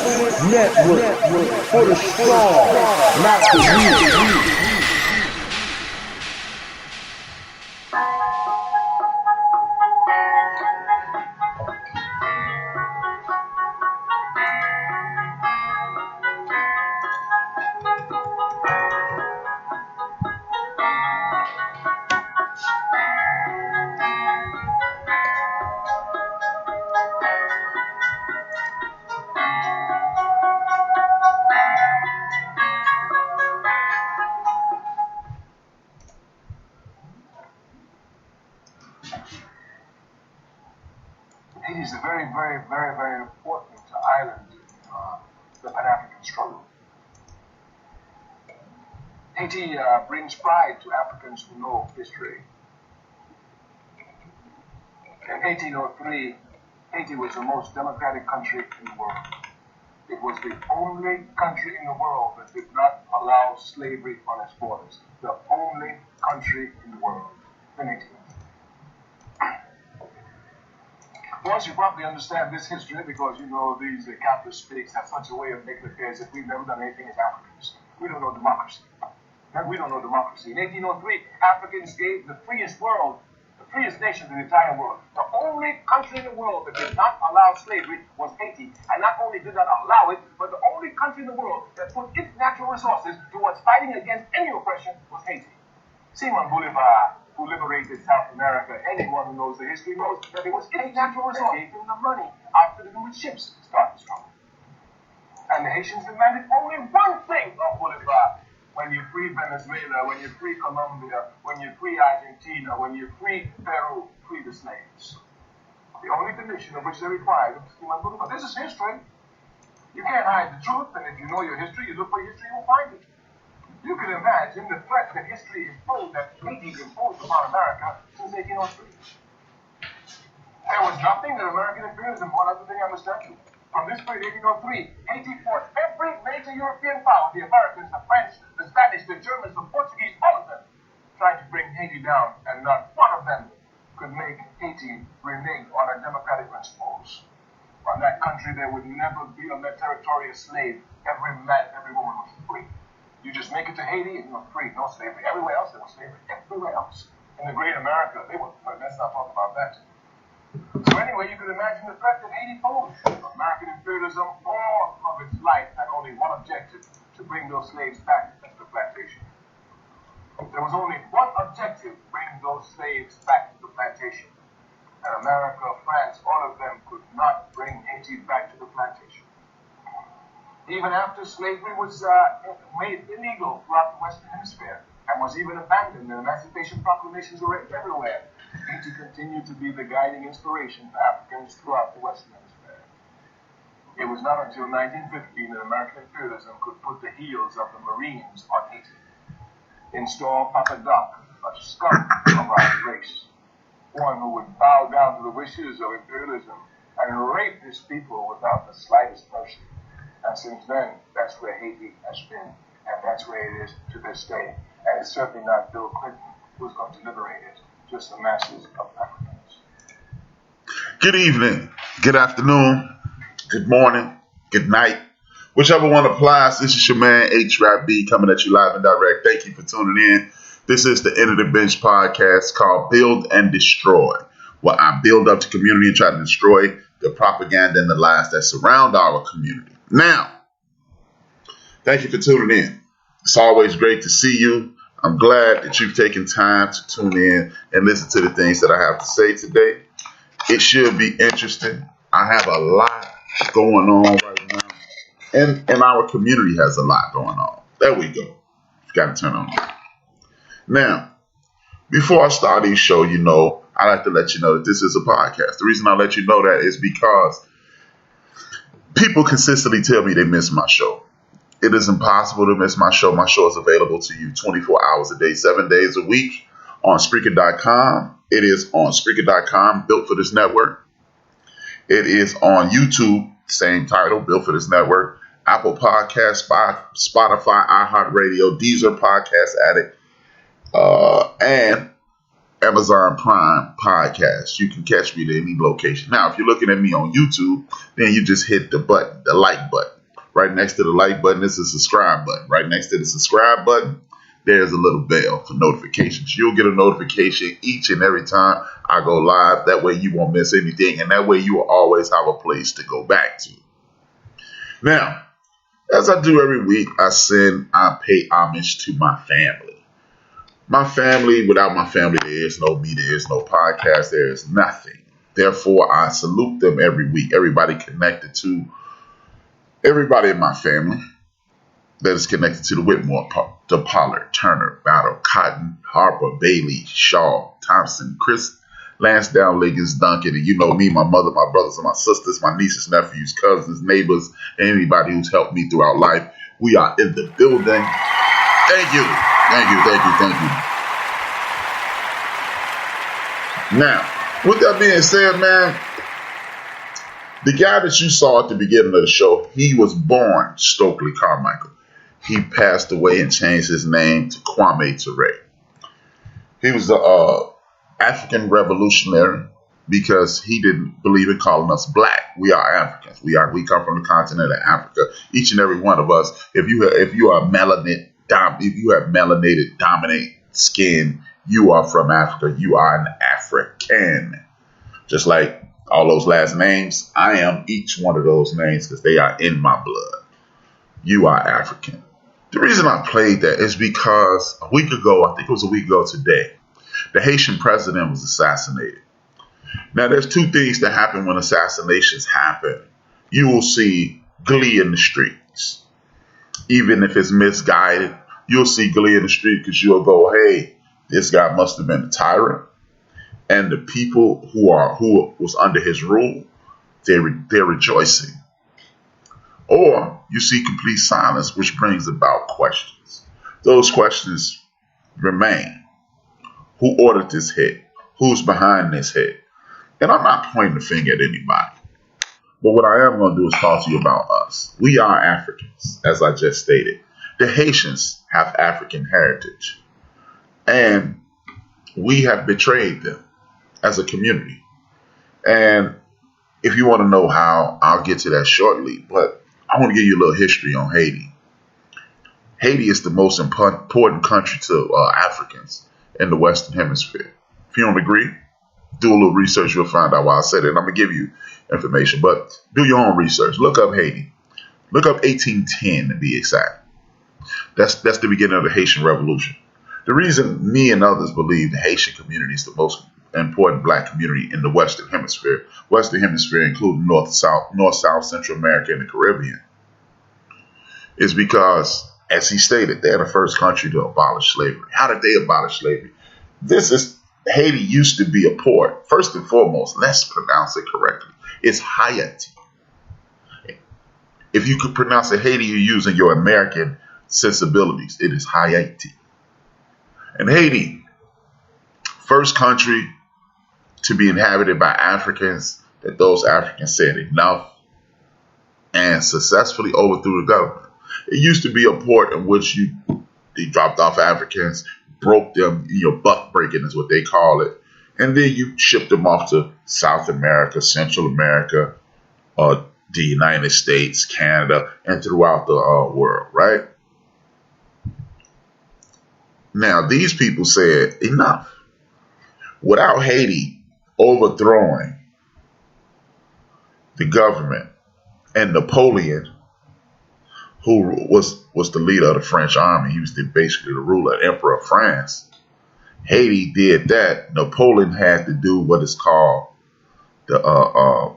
Network for the strong, not the weak. Haiti is a very important island in the Pan-African struggle. Haiti brings pride to Africans who know history. In 1803, Haiti was the most democratic country in the world. It was the only country in the world that did not allow slavery on its borders. The only country in the world in 1803. Once you probably understand this history, because you know these capitalist states have such a way of making appears that we've never done anything as Africans. We don't know democracy. We don't know democracy. In 1803, Africans gave the freest world, the freest nation in the entire world. The only country in the world that did not allow slavery was Haiti. And not only did not allow it, but the only country in the world that put its natural resources towards fighting against any oppression was Haiti. Simon Bolivar, who liberated South America, anyone who knows the history knows that it was its natural resource that gave them the money outfitted them with ships to start the struggle. And the Haitians demanded only one thing of Bolivar. When you free Venezuela, when you free Colombia, when you free Argentina, when you free Peru, free the slaves. The only condition of which they required was Simon Bolivar. This is history. You can't hide the truth, and if you know your history, you look for history, you'll find it. You can imagine the threat that history imposed, that Haiti imposed upon America since 1803. There was nothing that American imperialism, one other thing I must tell you. From this period, 1803, Haiti forced every major European power, the Americans, the French, the Spanish, the Germans, the Portuguese, all of them, trying to bring Haiti down, and not one of them could make Haiti renege on our democratic principles. On that country, there would never be on that territory a slave. Every man, every woman was free. You just make it to Haiti and you're free, no slavery. Everywhere else there was slavery. Everywhere else. In the great America, they were, let's not talk about that. So anyway, you can imagine the threat that Haiti posed. American imperialism, all of its life, had only one objective, to bring those slaves back to the plantation. There was only one objective, bring those slaves back to the plantation. And America, France, all of them could not bring Haiti back to the plantation. Even after slavery was made illegal throughout the Western Hemisphere and was even abandoned, and emancipation proclamations were written everywhere, Haiti continued to be the guiding inspiration for Africans throughout the Western Hemisphere. It was not until 1915 that American imperialism could put the heels of the Marines on Haiti, install Papa Doc, a scum of our race, one who would bow down to the wishes of imperialism and rape his people without the slightest mercy. And since then, that's where Haiti has been, and that's where it is to this day. And it's certainly not Bill Clinton who's going to liberate it, just the masses of Africans. Good evening, good afternoon, good morning, good night. Whichever one applies, this is your man HRap coming at you live and direct. Thank you for tuning in. This is the End of the Bench podcast called Build and Destroy, where I build up the community and try to destroy the propaganda and the lies that surround our community. Now, thank you for tuning in. It's always great to see you. I'm glad that you've taken time to tune in and listen to the things that I have to say today. It should be interesting. I have a lot going on right now, and our community has a lot going on. There we go. Got to turn on that. Now, before I start this show, I like to let you know that this is a podcast. The reason I let you know that is because people consistently tell me they miss my show. It is impossible to miss my show. My show is available to you 24 hours a day, 7 days a week on Spreaker.com. It is on Spreaker.com, built for this network. It is on YouTube, same title, built for this network. Apple Podcasts, Spotify, iHeartRadio, Deezer, Podcast Addict, and Amazon Prime Podcast. You can catch me at any location. Now, if you're looking at me on YouTube, then you just hit the button, the like button. Right next to the like button is a subscribe button. Right next to the subscribe button, there's a little bell for notifications. You'll get a notification each and every time I go live. That way you won't miss anything, and that way you will always have a place to go back to. Now, as I do every week, I pay homage to my family. My family, without my family, there is no me, there is no podcast, there is nothing. Therefore, I salute them every week. Everybody in my family that is connected to the Whitmore, the Pollard, Turner, Battle, Cotton, Harper, Bailey, Shaw, Thompson, Chris, Lansdowne, Liggins, Duncan, and you know me, my mother, my brothers, and my sisters, my nieces, nephews, cousins, neighbors, and anybody who's helped me throughout life. We are in the building. Thank you. Thank you, thank you, thank you. Now, with that being said, man, the guy that you saw at the beginning of the show, he was born Stokely Carmichael. He passed away and changed his name to Kwame Ture. He was the African revolutionary because he didn't believe in calling us black. We are Africans. We come from the continent of Africa. Each and every one of us. If you have melanated dominant skin, you are from Africa. You are an African. Just like all those last names, I am each one of those names because they are in my blood. You are African. The reason I played that is because a week ago, I think it was a week ago today, the Haitian president was assassinated. Now, there's two things that happen when assassinations happen. You will see glee in the streets. Even if it's misguided, you'll see glee in the street because you'll go, hey, this guy must have been a tyrant. And the people who was under his rule, they're rejoicing. Or you see complete silence, which brings about questions. Those questions remain. Who ordered this hit? Who's behind this hit? And I'm not pointing the finger at anybody. But what I am going to do is talk to you about us. We are Africans, as I just stated. The Haitians have African heritage. And we have betrayed them as a community. And if you want to know how, I'll get to that shortly. But I want to give you a little history on Haiti. Haiti is the most important country to Africans in the Western Hemisphere. If you don't agree, do a little research. You'll find out why I said it. And I'm going to give you information. But do your own research. Look up Haiti. Look up 1810 to be exact. That's the beginning of the Haitian Revolution. The reason me and others believe the Haitian community is the most important black community in the Western Hemisphere including North, South, Central America, and the Caribbean, is because, as he stated, they're the first country to abolish slavery. How did they abolish slavery? Haiti used to be a port. First and foremost, let's pronounce it correctly. It's Haiti. If you could pronounce it Haiti, you're using your American sensibilities. It is Haiti. And Haiti, first country to be inhabited by Africans, that those Africans said enough and successfully overthrew the government. It used to be a port in which they dropped off Africans, broke them, buck breaking is what they call it, and then you shipped them off to South America, Central America, the United States, Canada, and throughout the world, right? Now, these people said enough. Without Haiti overthrowing the government and Napoleon, who was the leader of the French army, he was basically the ruler, emperor of France. Haiti did that. Napoleon had to do what is called a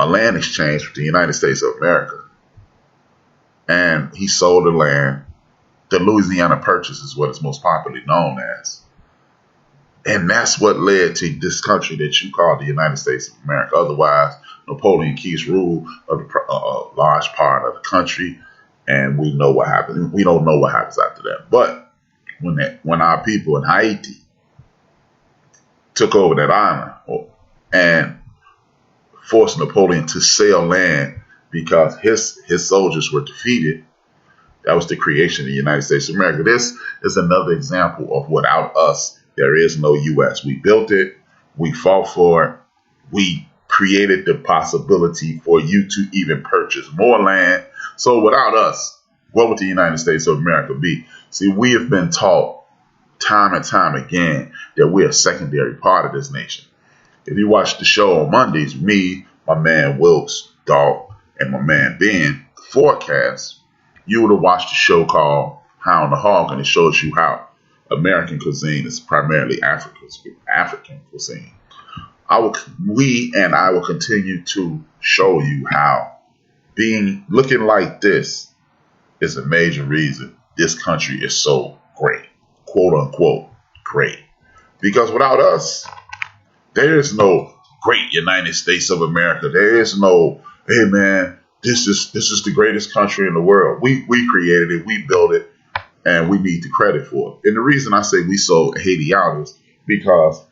land exchange with the United States of America. And he sold the land. The Louisiana Purchase is what it's most popularly known as. And that's what led to this country that you call the United States of America. Otherwise, Napoleon keeps rule of a large part of the country, and we know what happened. We don't know what happens after that. But when our people in Haiti took over that island and forced Napoleon to sell land because his soldiers were defeated, that was the creation of the United States of America. This is another example of without us, there is no U.S. We built it. We fought for it. We created the possibility for you to even purchase more land. So without us, what would the United States of America be? See, we have been taught time and time again that we're a secondary part of this nation. If you watch the show on Mondays, me, my man Wilkes, Dog, and my man Ben, the Forecast, you would have watched the show called Hound the Hog, and it shows you how American cuisine is primarily African cuisine. I will continue to show you how looking like this is a major reason this country is so great, quote unquote great. Because without us, there is no great United States of America. There is no, hey man, this is the greatest country in the world. We created it, we built it, and we need the credit for it. And the reason I say we sold Haiti out is because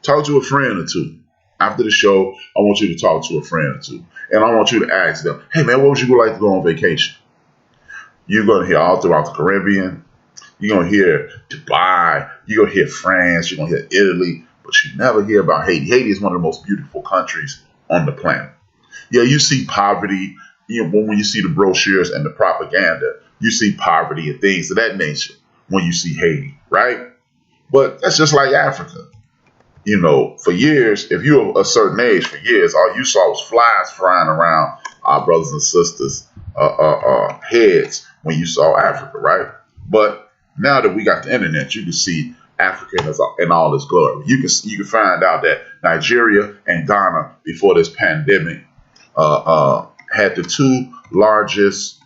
talk to a friend or two. After the show, I want you to talk to a friend or two. And I want you to ask them, hey man, what would you like to go on vacation? You're going to hear all throughout the Caribbean. You're going to hear Dubai. You're going to hear France. You're going to hear Italy. But you never hear about Haiti. Haiti is one of the most beautiful countries on the planet. Yeah, you see poverty. When you see the brochures and the propaganda, you see poverty and things of that nature when you see Haiti, right? But that's just like Africa. For years, if you're a certain age, for years, all you saw was flies flying around our brothers and sisters' heads when you saw Africa, right? But now that we got the internet, you can see Africa in all its glory. You can find out that Nigeria and Ghana before this pandemic had the two largest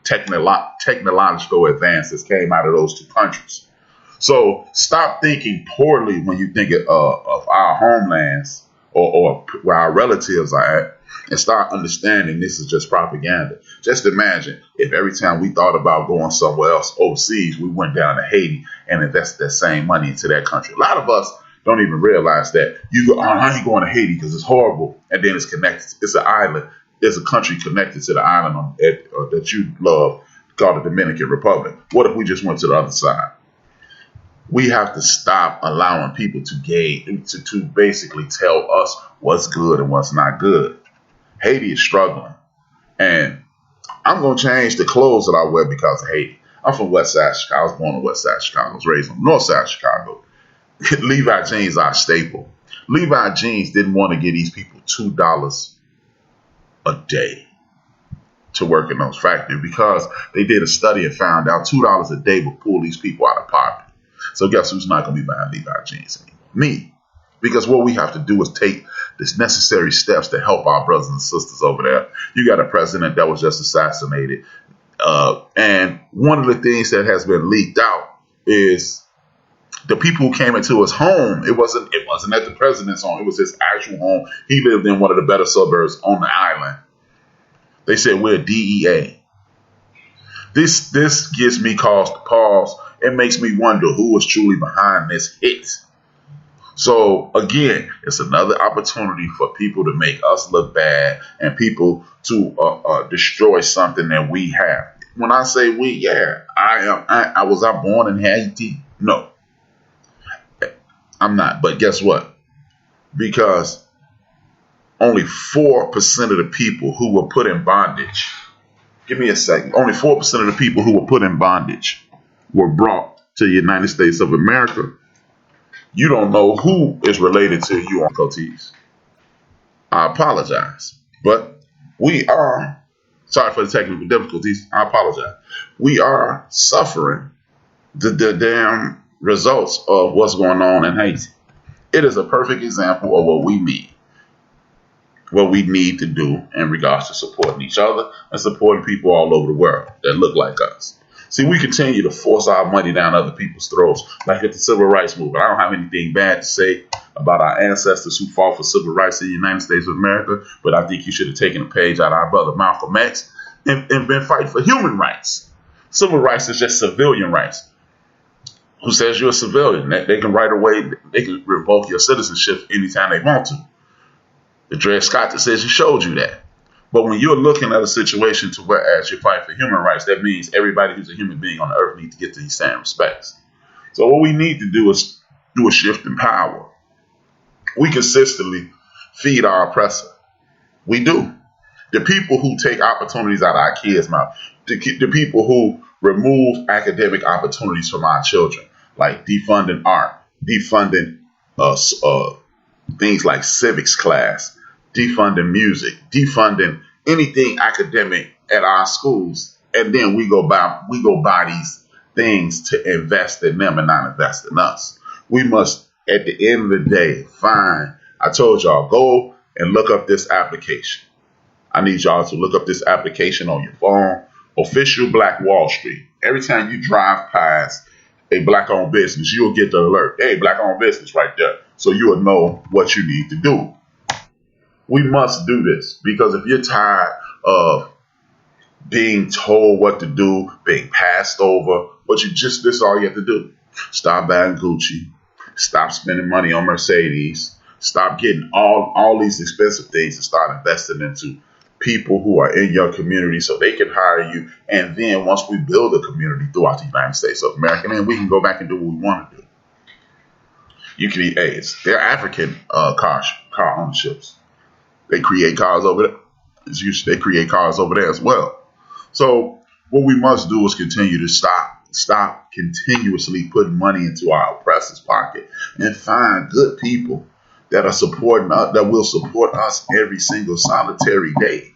technological advances came out of those two countries. So stop thinking poorly when you think of our homelands or where our relatives are at, and start understanding this is just propaganda. Just imagine if every time we thought about going somewhere else overseas, we went down to Haiti and invested that same money into that country. A lot of us don't even realize that I ain't going to Haiti because it's horrible, and then it's connected. It's an island. There's a country connected to the island that you love called the Dominican Republic. What if we just went to the other side? We have to stop allowing people to basically tell us what's good and what's not good. Haiti is struggling, and I'm going to change the clothes that I wear because of Haiti. I'm from West Side Chicago. I was born in West Side Chicago. I was raised on North Side Chicago. Levi jeans are a staple. Levi jeans didn't want to give these people $2 a day to work in those factories because they did a study and found out $2 a day will pull these people out of poverty. So guess who's not going to be buying Levi jeans anymore? Me. Because what we have to do is take the necessary steps to help our brothers and sisters over there. You got a president that was just assassinated. And one of the things that has been leaked out is the people who came into his home. It wasn't at the president's home. It was his actual home. He lived in one of the better suburbs on the island. They said we're DEA. This gives me cause to pause. It makes me wonder who was truly behind this hit. So again, it's another opportunity for people to make us look bad and people to destroy something that we have. When I say we, yeah, I was born in Haiti? No, I'm not. But guess what? Because only 4% of the people who were put in bondage. Give me a second. Only 4% of the people who were put in bondage were brought to the United States of America. You don't know who is related to you on difficulties. I apologize. But we are, sorry for the technical difficulties, I apologize. We are suffering the damn results of what's going on in Haiti. It is a perfect example of what we need to do in regards to supporting each other and supporting people all over the world that look like us. See, we continue to force our money down other people's throats, like at the Civil Rights Movement. I don't have anything bad to say about our ancestors who fought for civil rights in the United States of America, but I think you should have taken a page out of our brother Malcolm X and been fighting for human rights. Civil rights is just civilian rights. Who says you're a civilian? They can right away, they can revoke your citizenship anytime they want to. The Dred Scott decision showed you that. But when you're looking at a situation to whereas you're fighting for human rights, that means everybody who's a human being on the earth needs to get these same respects. So what we need to do is through a shift in power. We consistently feed our oppressor. We do. The people who take opportunities out of our kids' mouth, the people who remove academic opportunities from our children, like defunding art, defunding things like civics class, defunding music, defunding anything academic at our schools, and then we go buy these things to invest in them and not invest in us. We must, at the end of the day, I told y'all, go and look up this application. I need y'all to look up this application on your phone, Official Black Wall Street. Every time you drive past a black-owned business, you'll get the alert. Hey, black-owned business right there. So you will know what you need to do. We must do this because if you're tired of being told what to do, being passed over, this is all you have to do. Stop buying Gucci. Stop spending money on Mercedes. Stop getting all these expensive things and start investing into people who are in your community so they can hire you. And then once we build a community throughout the United States of America, then we can go back and do what we want to do. You can eat AIDS. They're African car ownerships. They create cars over there. They create cars over there as well. So what we must do is continue to stop continuously putting money into our oppressor's pocket and find good people that are supporting us, that will support us every single solitary day.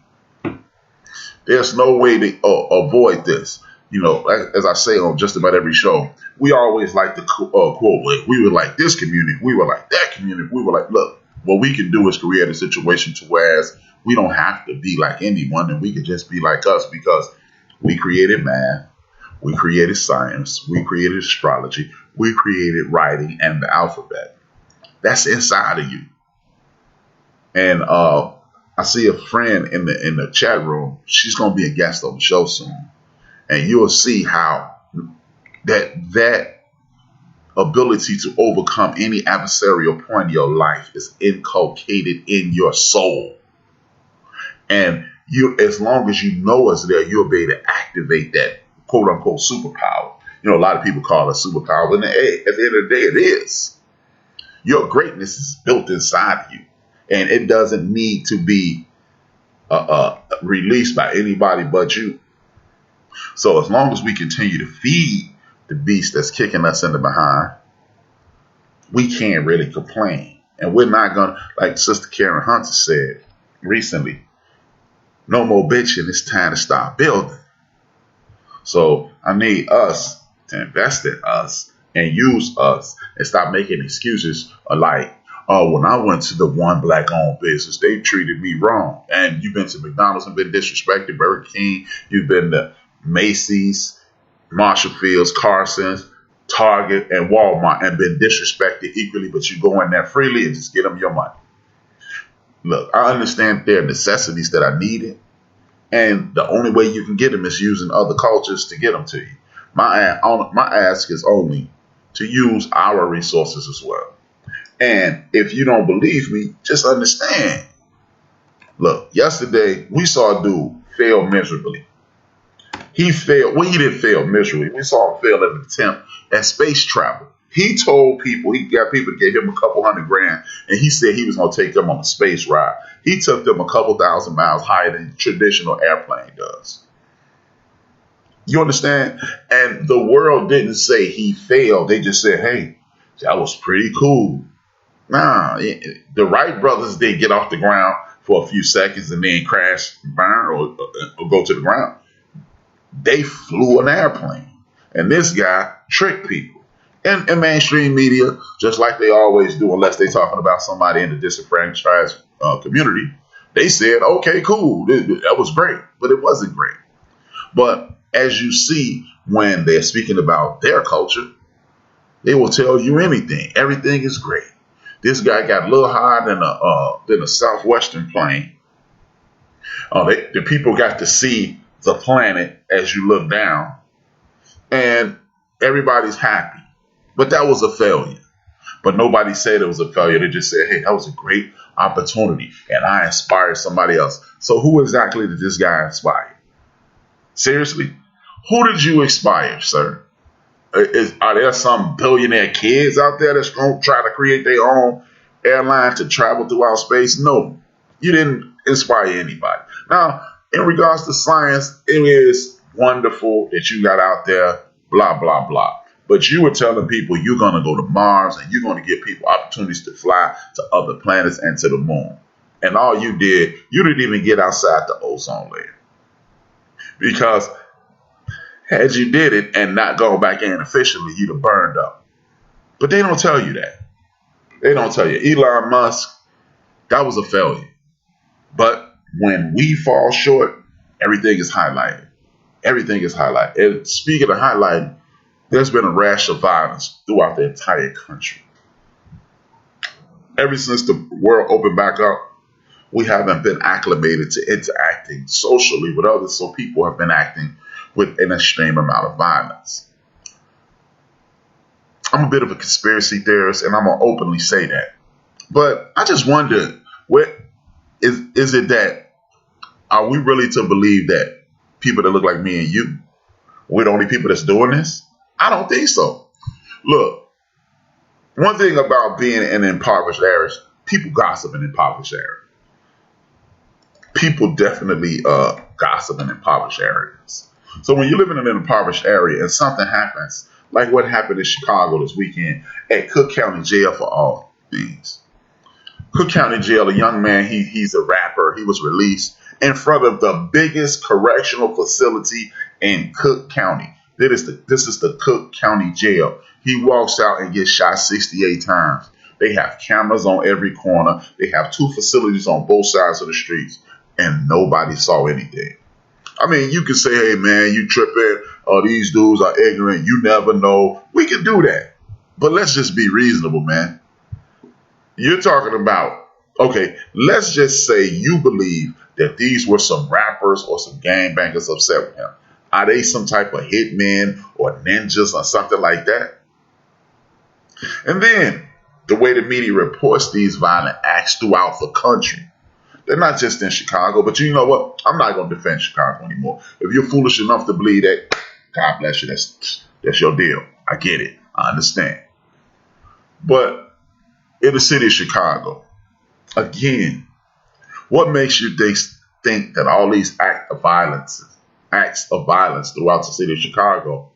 There's no way to avoid this. You know, as I say on just about every show, we always like to quote, we were like this community, we were like that community, we were like, look, what we can do is create a situation to whereas we don't have to be like anyone and we can just be like us because we created math, we created science, we created astrology, we created writing and the alphabet. That's inside of you. And I see a friend in the chat room. She's going to be a guest on the show soon. And you'll see how that ability to overcome any adversarial point in your life is inculcated in your soul. And you, as long as you know it's there, you'll be able to activate that quote unquote superpower. You know, a lot of people call it superpower, but at the end of the day, it is. Your greatness is built inside of you, and it doesn't need to be released by anybody but you. So as long as we continue to feed the beast that's kicking us in the behind, we can't really complain. And we're not going to, like Sister Karen Hunter said recently, no more bitching, it's time to start building. So I need us to invest in us and use us and stop making excuses like, oh, when I went to the one black-owned business, they treated me wrong. And you've been to McDonald's and been disrespected, Burger King, you've been to Macy's, Marshall Fields, Carson's, Target, and Walmart and been disrespected equally, but you go in there freely and just get them your money. Look, I understand there are necessities that are needed, and the only way you can get them is using other cultures to get them to you. My ask is only to use our resources as well. And if you don't believe me, just understand. Look, yesterday we saw a dude fail miserably. He failed. Well, he didn't fail miserably. We saw him fail at an attempt at space travel. He told people, he got people to give him a couple $100,000, and he said he was going to take them on a space ride. He took them a couple thousand miles higher than a traditional airplane does. You understand? And the world didn't say he failed. They just said, hey, that was pretty cool. Nah, the Wright brothers didn't get off the ground for a few seconds and then crash, burn, or go to the ground. They flew an airplane. And this guy tricked people. And mainstream media, just like they always do, unless they're talking about somebody in the disenfranchised community, they said, okay, cool, that was great. But it wasn't great. But as you see, when they're speaking about their culture, they will tell you anything. Everything is great. This guy got a little higher than a southwestern plane. The people got to see the planet as you look down, and everybody's happy. But that was a failure. But nobody said it was a failure. They just said, hey, that was a great opportunity, and I inspired somebody else. So who exactly did this guy inspire? Seriously? Who did you inspire, sir? Are there some billionaire kids out there that's going to try to create their own airline to travel throughout space? No, you didn't inspire anybody. Now, in regards to science, it is wonderful that you got out there, blah, blah, blah. But you were telling people you're going to go to Mars and you're going to give people opportunities to fly to other planets and to the moon. And all you didn't even get outside the ozone layer. Because had you did it and not gone back in officially, you'd have burned up. But they don't tell you that. They don't tell you. Elon Musk, that was a failure. But when we fall short, everything is highlighted. Everything is highlighted. And speaking of highlighting, there's been a rash of violence throughout the entire country. Ever since the world opened back up, we haven't been acclimated to interacting socially with others, so people have been acting with an extreme amount of violence. I'm a bit of a conspiracy theorist, and I'm going to openly say that. But I just wonder, is it that, are we really to believe that people that look like me and you, we're the only people that's doing this? I don't think so. Look, one thing about being in impoverished areas, people gossip in impoverished areas. People definitely gossip in impoverished areas. So when you live in an impoverished area and something happens, like what happened in Chicago this weekend at Cook County Jail for all things. Cook County Jail, a young man, he's a rapper. He was released in front of the biggest correctional facility in Cook County. This is the Cook County Jail. He walks out and gets shot 68 times. They have cameras on every corner. They have 2 facilities on both sides of the streets, and nobody saw anything. I mean, you can say, hey, man, you tripping. These dudes are ignorant. You never know. We can do that. But let's just be reasonable, man. You're talking about, okay, let's just say you believe that these were some rappers or some gangbangers upset with him. Are they some type of hitmen or ninjas or something like that? And then the way the media reports these violent acts throughout the country. They're not just in Chicago, but you know what? I'm not going to defend Chicago anymore. If you're foolish enough to believe that, God bless you. That's your deal. I get it. I understand. But in the city of Chicago, again, what makes you think that all these acts of violence throughout the city of Chicago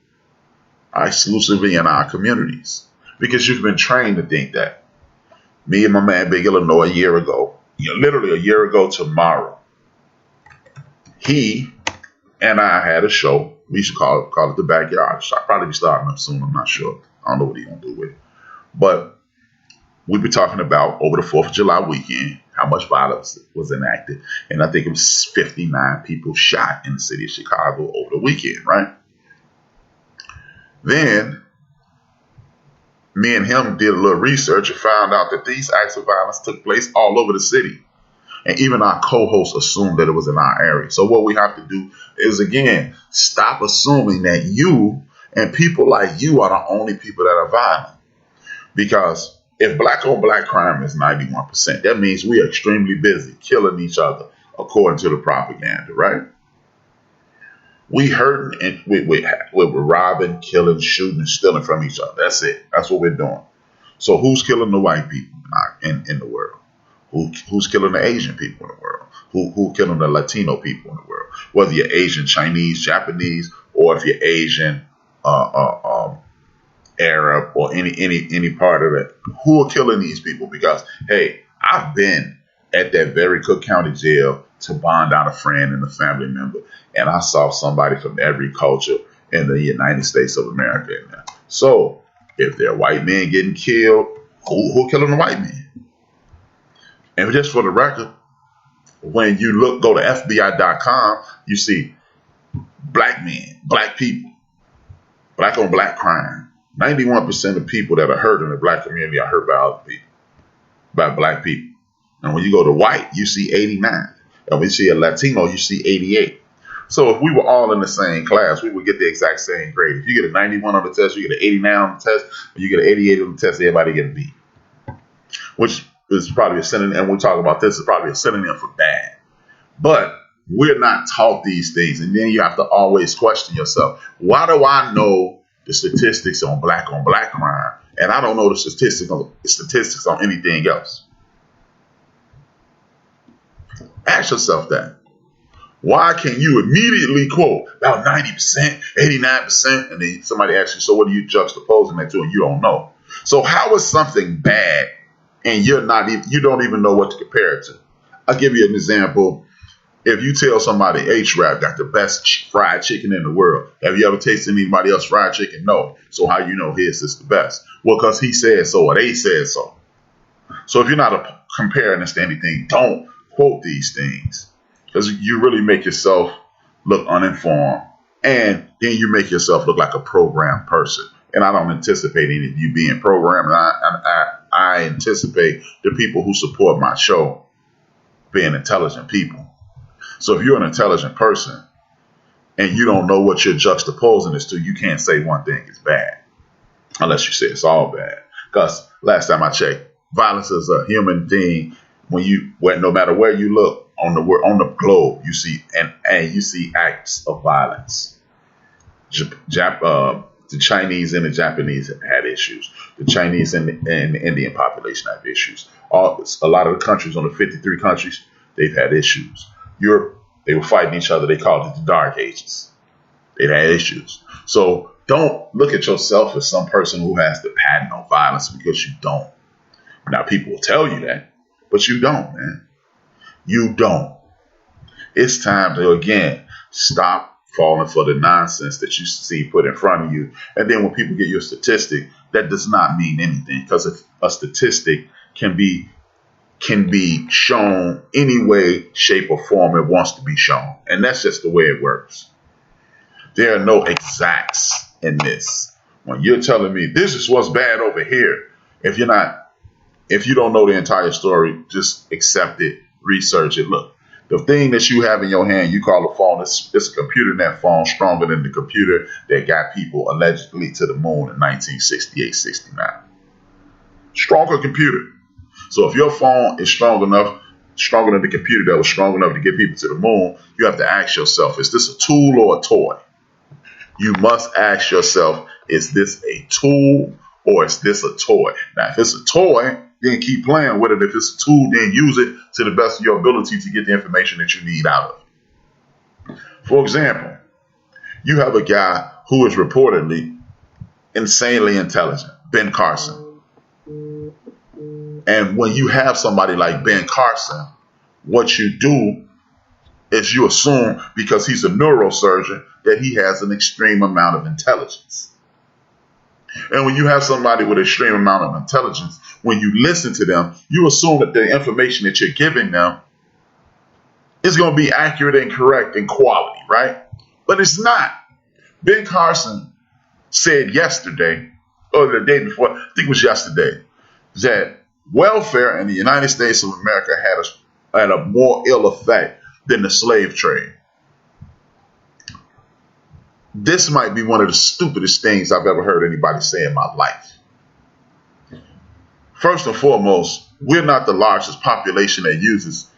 are exclusively in our communities? Because you've been trained to think that. Me and my man Big Illinois a year ago, literally a year ago tomorrow, he and I had a show. We should call it the Backyard. I'll probably be starting up soon. I'm not sure. I don't know what he's going to do with it. But we've been talking about over the 4th of July weekend, how much violence was enacted. And I think it was 59 people shot in the city of Chicago over the weekend, right? Then me and him did a little research and found out that these acts of violence took place all over the city. And even our co-hosts assumed that it was in our area. So what we have to do is, again, stop assuming that you and people like you are the only people that are violent. Because if black on black crime is 91%, that means we are extremely busy killing each other according to the propaganda, right? We hurting and we're robbing, killing, shooting, and stealing from each other. That's it. That's what we're doing. So who's killing the white people in the world? Who's killing the Asian people in the world? Who killing the Latino people in the world? Whether you're Asian, Chinese, Japanese, or if you're Asian, Arab, or any part of it, who are killing these people? Because hey, I've been at that very Cook County jail to bond out a friend and a family member, and I saw somebody from every culture in the United States of America in there. So if there are white men getting killed, who killing the white men? And just for the record, when you go to FBI.com, you see black men, black people, black on black crime. 91% of people that are hurt in the black community are hurt by other people, by black people. And when you go to white, you see 89. And when you see a Latino, you see 88. So if we were all in the same class, we would get the exact same grade. If you get a 91 on the test, you get an 89 on the test, and you get an 88 on the test, everybody get a B. Which is probably a synonym, and we'll talk about this, is probably a synonym for bad. But we're not taught these things. And then you have to always question yourself, why do I know the statistics on black crime, and I don't know the statistics on anything else. Ask yourself that. Why can you immediately quote about 90%, 89%, and then somebody asks you, so what are you juxtaposing that to, and you don't know? So how is something bad and you don't even know what to compare it to? I'll give you an example. If you tell somebody HRap got the best fried chicken in the world, have you ever tasted anybody else fried chicken? No. So how you know his is the best? Well, because he said so or they said so. So if you're not comparing this to anything, don't quote these things, because you really make yourself look uninformed, and then you make yourself look like a programmed person. And I don't anticipate any of you being programmed. I anticipate the people who support my show being intelligent people. So if you're an intelligent person and you don't know what you're juxtaposing this to, you can't say one thing is bad unless you say it's all bad. Because last time I checked, violence is a human thing. No matter where you look on the globe, you see and you see acts of violence. The Chinese and the Japanese have had issues. The Chinese and the Indian population have issues. A lot of the countries, on the 53 countries, they've had issues. Europe, they were fighting each other. They called it the Dark Ages. They've had issues. So don't look at yourself as some person who has the patent on violence, because you don't. Now, people will tell you that, but you don't, man. You don't. It's time to, again, stop falling for the nonsense that you see put in front of you. And then when people get your statistic, that does not mean anything, because a statistic can be shown any way, shape, or form it wants to be shown. And that's just the way it works. There are no exacts in this. When you're telling me this is what's bad over here, if you don't know the entire story, just accept it, research it. Look, the thing that you have in your hand, you call a phone, it's a computer, and that phone stronger than the computer that got people allegedly to the moon in 1968, 69. Stronger computer. So if your phone is stronger than the computer that was strong enough to get people to the moon, you have to ask yourself, is this a tool or a toy? You must ask yourself, is this a tool or is this a toy? Now, if it's a toy, then keep playing with it. If it's a tool, then use it to the best of your ability to get the information that you need out of it. For example, you have a guy who is reportedly insanely intelligent, Ben Carson. And when you have somebody like Ben Carson, what you do is you assume, because he's a neurosurgeon, that he has an extreme amount of intelligence. And when you have somebody with an extreme amount of intelligence, when you listen to them, you assume that the information that you're giving them is going to be accurate and correct in quality, right? But it's not. Ben Carson said yesterday, or the day before, I think it was yesterday, that welfare in the United States of America had a more ill effect than the slave trade. This might be one of the stupidest things I've ever heard anybody say in my life. First and foremost, we're not the largest population that uses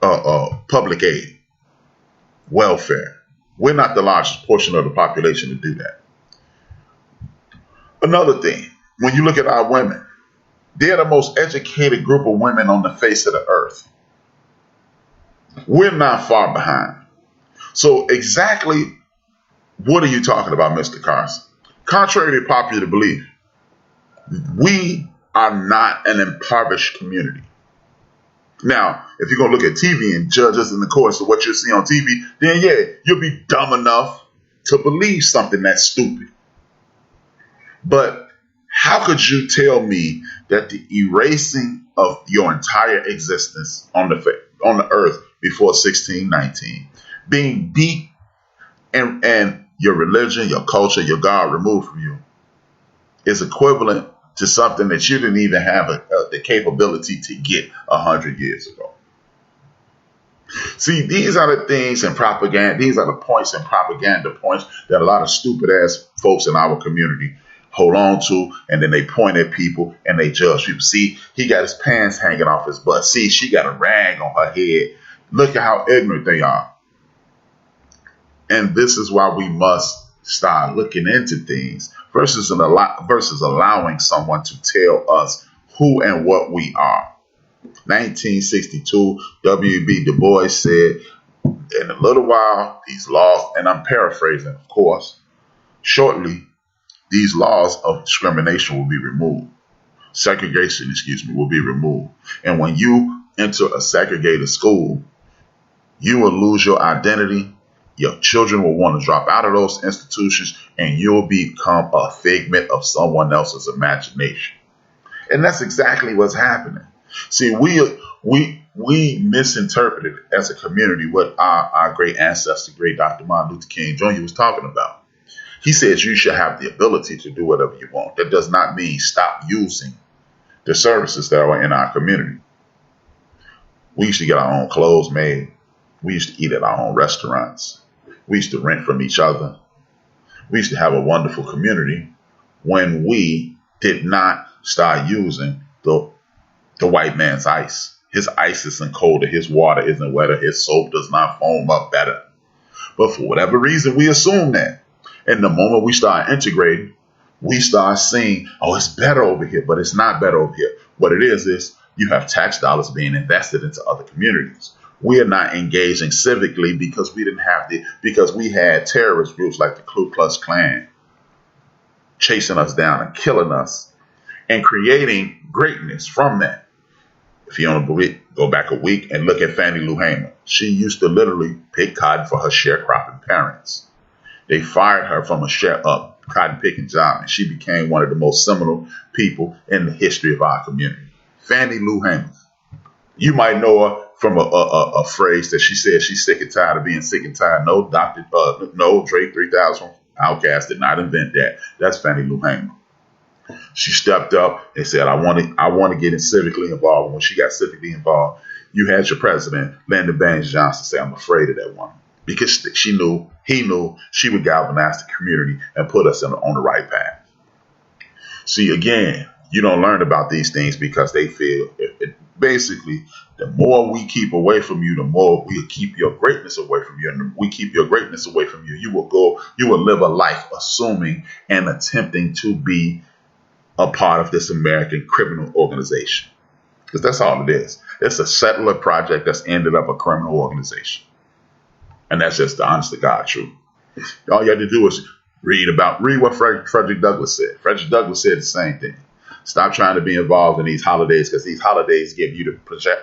public aid, welfare. We're not the largest portion of the population to do that. Another thing, when you look at our women, they're the most educated group of women on the face of the earth. We're not far behind. So exactly what are you talking about, Mr. Carson? Contrary to popular belief, we are not an impoverished community. Now, if you're going to look at TV and judge us in the course of what you see on TV, then yeah, you'll be dumb enough to believe something that's stupid. But how could you tell me that the erasing of your entire existence on the earth before 1619, being beat and your religion, your culture, your God removed from you, is equivalent to something that you didn't even have the capability to get 100 years ago? See, these are the things in propaganda. These are the points and propaganda points that a lot of stupid ass folks in our community hold on to, and then they point at people and they judge people. See, he got his pants hanging off his butt. See, she got a rag on her head. Look at how ignorant they are. And this is why we must start looking into things versus allowing someone to tell us who and what we are. 1962, W.B. Du Bois said, in a little while, these laws, and I'm paraphrasing, of course, shortly, these laws of discrimination will be removed. Segregation, will be removed. And when you enter a segregated school, you will lose your identity. Your children will want to drop out of those institutions, and you'll become a figment of someone else's imagination. And that's exactly what's happening. See, we misinterpreted as a community what our great ancestor, great Dr. Martin Luther King Jr. was talking about. He says you should have the ability to do whatever you want. That does not mean stop using the services that are in our community. We used to get our own clothes made. We used to eat at our own restaurants. We used to rent from each other. We used to have a wonderful community when we did not start using the white man's ice. His ice isn't colder. His water isn't wetter. His soap does not foam up better. But for whatever reason, we assume that. And the moment we start integrating, we start seeing, oh, it's better over here, but it's not better over here. What it is you have tax dollars being invested into other communities. We are not engaging civically because we had terrorist groups like the Ku Klux Klan chasing us down and killing us and creating greatness from that. If you don't believe, go back a week and look at Fannie Lou Hamer. She used to literally pick cotton for her sharecropping parents. They fired her from a cotton picking job, and she became one of the most seminal people in the history of our community. Fannie Lou Hamer. You might know her from a phrase that she said she's sick and tired of being sick and tired. No, Dre 3000 Outkast did not invent that. That's Fannie Lou Hamer. She stepped up and said, I want to get civically involved. When she got civically involved, you had your president, Lyndon Baines Johnson, say, I'm afraid of that woman. Because he knew she would galvanize the community and put us on the right path. See, again, you don't learn about these things because they feel, basically, the more we keep away from you, the more we'll keep your greatness away from you. And we keep your greatness away from you, you will live a life assuming and attempting to be a part of this American criminal organization. Because that's all it is. It's a settler project that's ended up a criminal organization. And that's just the honest to God truth. All you have to do is read what Frederick Douglass said. Frederick Douglass said the same thing. Stop trying to be involved in these holidays because these holidays give you the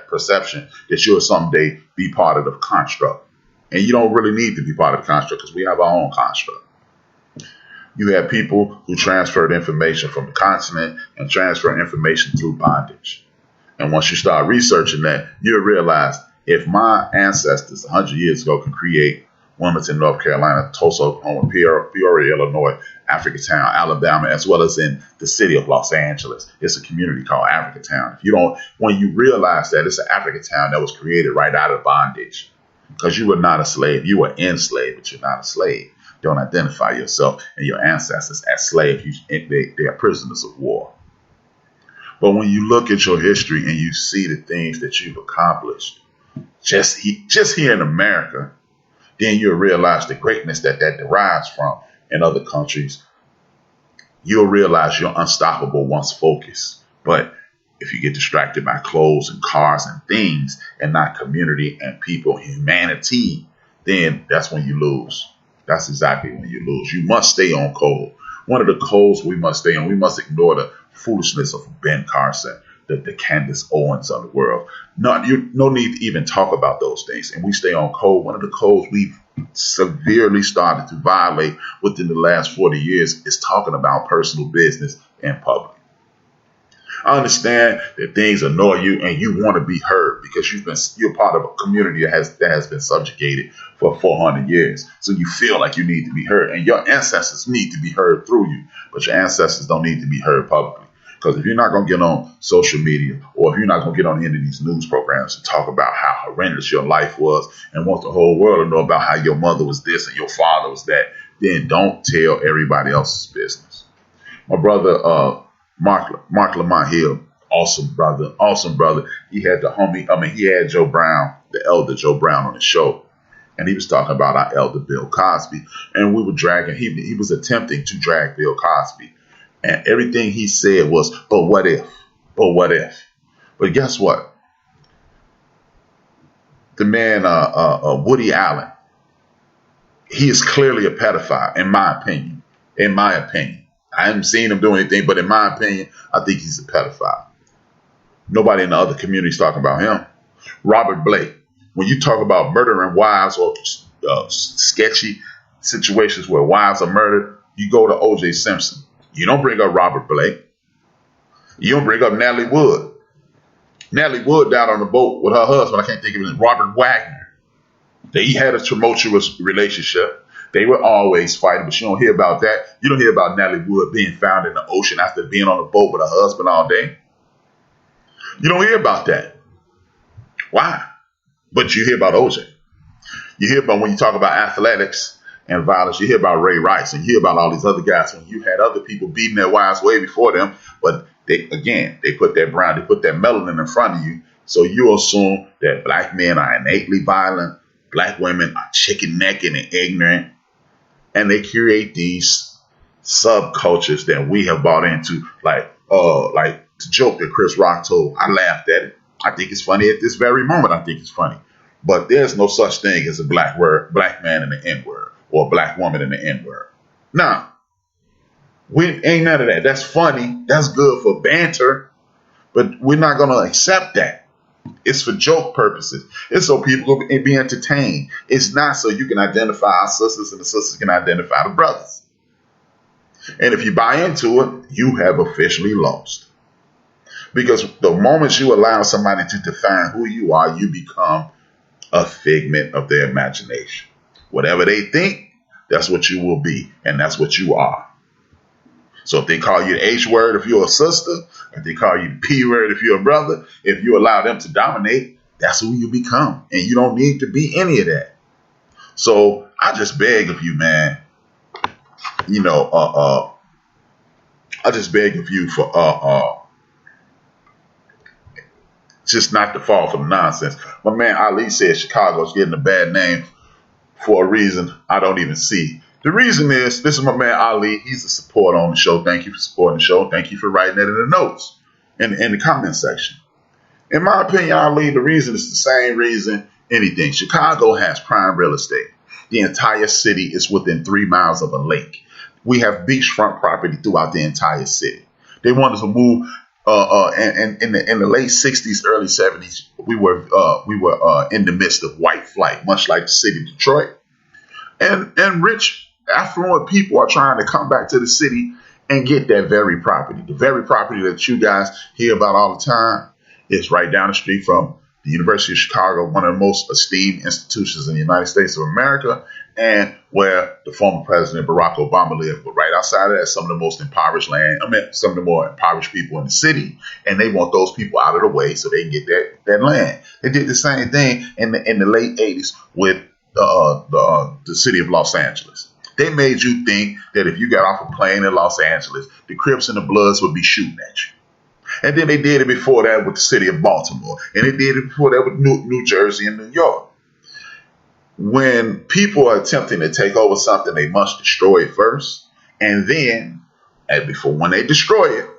perception that you'll someday be part of the construct. And you don't really need to be part of the construct because we have our own construct. You have people who transferred information from the continent and transfer information through bondage. And once you start researching that, you'll realize if my ancestors 100 years ago can create Wilmington, North Carolina, Tulsa, Oklahoma, Peoria, Illinois, Africatown, Alabama, as well as in the city of Los Angeles, it's a community called Africatown. When you realize that it's an Africatown that was created right out of bondage, because you were not a slave, you were enslaved, but you're not a slave. Don't identify yourself and your ancestors as slaves. They are prisoners of war. But when you look at your history and you see the things that you've accomplished, just here in America, then you'll realize the greatness that derives from in other countries. You'll realize you're unstoppable once focused. But if you get distracted by clothes and cars and things and not community and people, humanity, then that's when you lose. That's exactly when you lose. You must stay on code. One of the codes we must stay on, we must ignore the foolishness of Ben Carson, the Candace Owens of the world. No need to even talk about those things. And we stay on code. One of the codes we've severely started to violate within the last 40 years is talking about personal business in public. I understand that things annoy you and you want to be heard because you're part of a community that has been subjugated for 400 years. So you feel like you need to be heard, and your ancestors need to be heard through you, but your ancestors don't need to be heard publicly. Because if you're not going to get on social media, or if you're not going to get on any of these news programs and talk about how horrendous your life was and want the whole world to know about how your mother was this and your father was that, then don't tell everybody else's business. My brother, Mark Lamont Hill, awesome brother. He had he had Joe Brown, the elder Joe Brown, on the show. and he was talking about our elder Bill Cosby, and we were dragging. He was attempting to drag Bill Cosby, and everything he said was, "But what if? But what if?" But guess what? The man, Woody Allen, he is clearly a pedophile, in my opinion. In my opinion, I haven't seen him do anything, but in my opinion, I think he's a pedophile. Nobody in the other communities talking about him. Robert Blake. When you talk about murdering wives or sketchy situations where wives are murdered, you go to O.J. Simpson. You don't bring up Robert Blake. You don't bring up Natalie Wood. Natalie Wood died on the boat with her husband. I can't think of his name. Robert Wagner. They had a tumultuous relationship. They were always fighting, but you don't hear about that. You don't hear about Natalie Wood being found in the ocean after being on a boat with her husband all day. You don't hear about that. Why? But you hear about OJ. You hear about, when you talk about athletics and violence, you hear about Ray Rice, and you hear about all these other guys. And you had other people beating their wives way before them, but they put that melanin in front of you, so you assume that black men are innately violent, black women are chicken necked and ignorant, and they create these subcultures that we have bought into, like the joke that Chris Rock told. I laughed at it. I think it's funny at this very moment. I think it's funny. But there's no such thing as a black man in the N-word, or a black woman in the N-word. Nah. We ain't none of that. That's funny. That's good for banter. But we're not going to accept that. It's for joke purposes. It's so people can be entertained. It's not so you can identify our sisters and the sisters can identify the brothers. And if you buy into it, you have officially lost. Because the moment you allow somebody to define who you are, you become a figment of their imagination. Whatever they think, that's what you will be, and that's what you are. So if they call you the H word if you're a sister, if they call you the P word if you're a brother, if you allow them to dominate, that's who you become. And you don't need to be any of that. So I just beg of you, man, I just beg of you for just not to fall for the nonsense. My man Ali said Chicago's getting a bad name for a reason I don't even see. The reason is, this is my man Ali. He's a supporter on the show. Thank you for supporting the show. Thank you for writing it in the notes, in the comment section. In my opinion, Ali, the reason is the same reason anything. Chicago has prime real estate. The entire city is within 3 miles of a lake. We have beachfront property throughout the entire city. They wanted to move. In the late 60s, early 70s, we were in the midst of white flight, much like the city of Detroit. And rich, affluent people are trying to come back to the city and get that very property. The very property that you guys hear about all the time is right down the street from the University of Chicago, one of the most esteemed institutions in the United States of America, and where the former President Barack Obama lived. But right outside of that, some of the most impoverished some of the more impoverished people in the city, and they want those people out of the way so they can get that land. They did the same thing in the late 80s with the city of Los Angeles. They made you think that if you got off a plane in Los Angeles, the Crips and the Bloods would be shooting at you. And then they did it before that with the city of Baltimore. And they did it before that with New Jersey and New York. When people are attempting to take over something, they must destroy it first. And then, when they destroy it,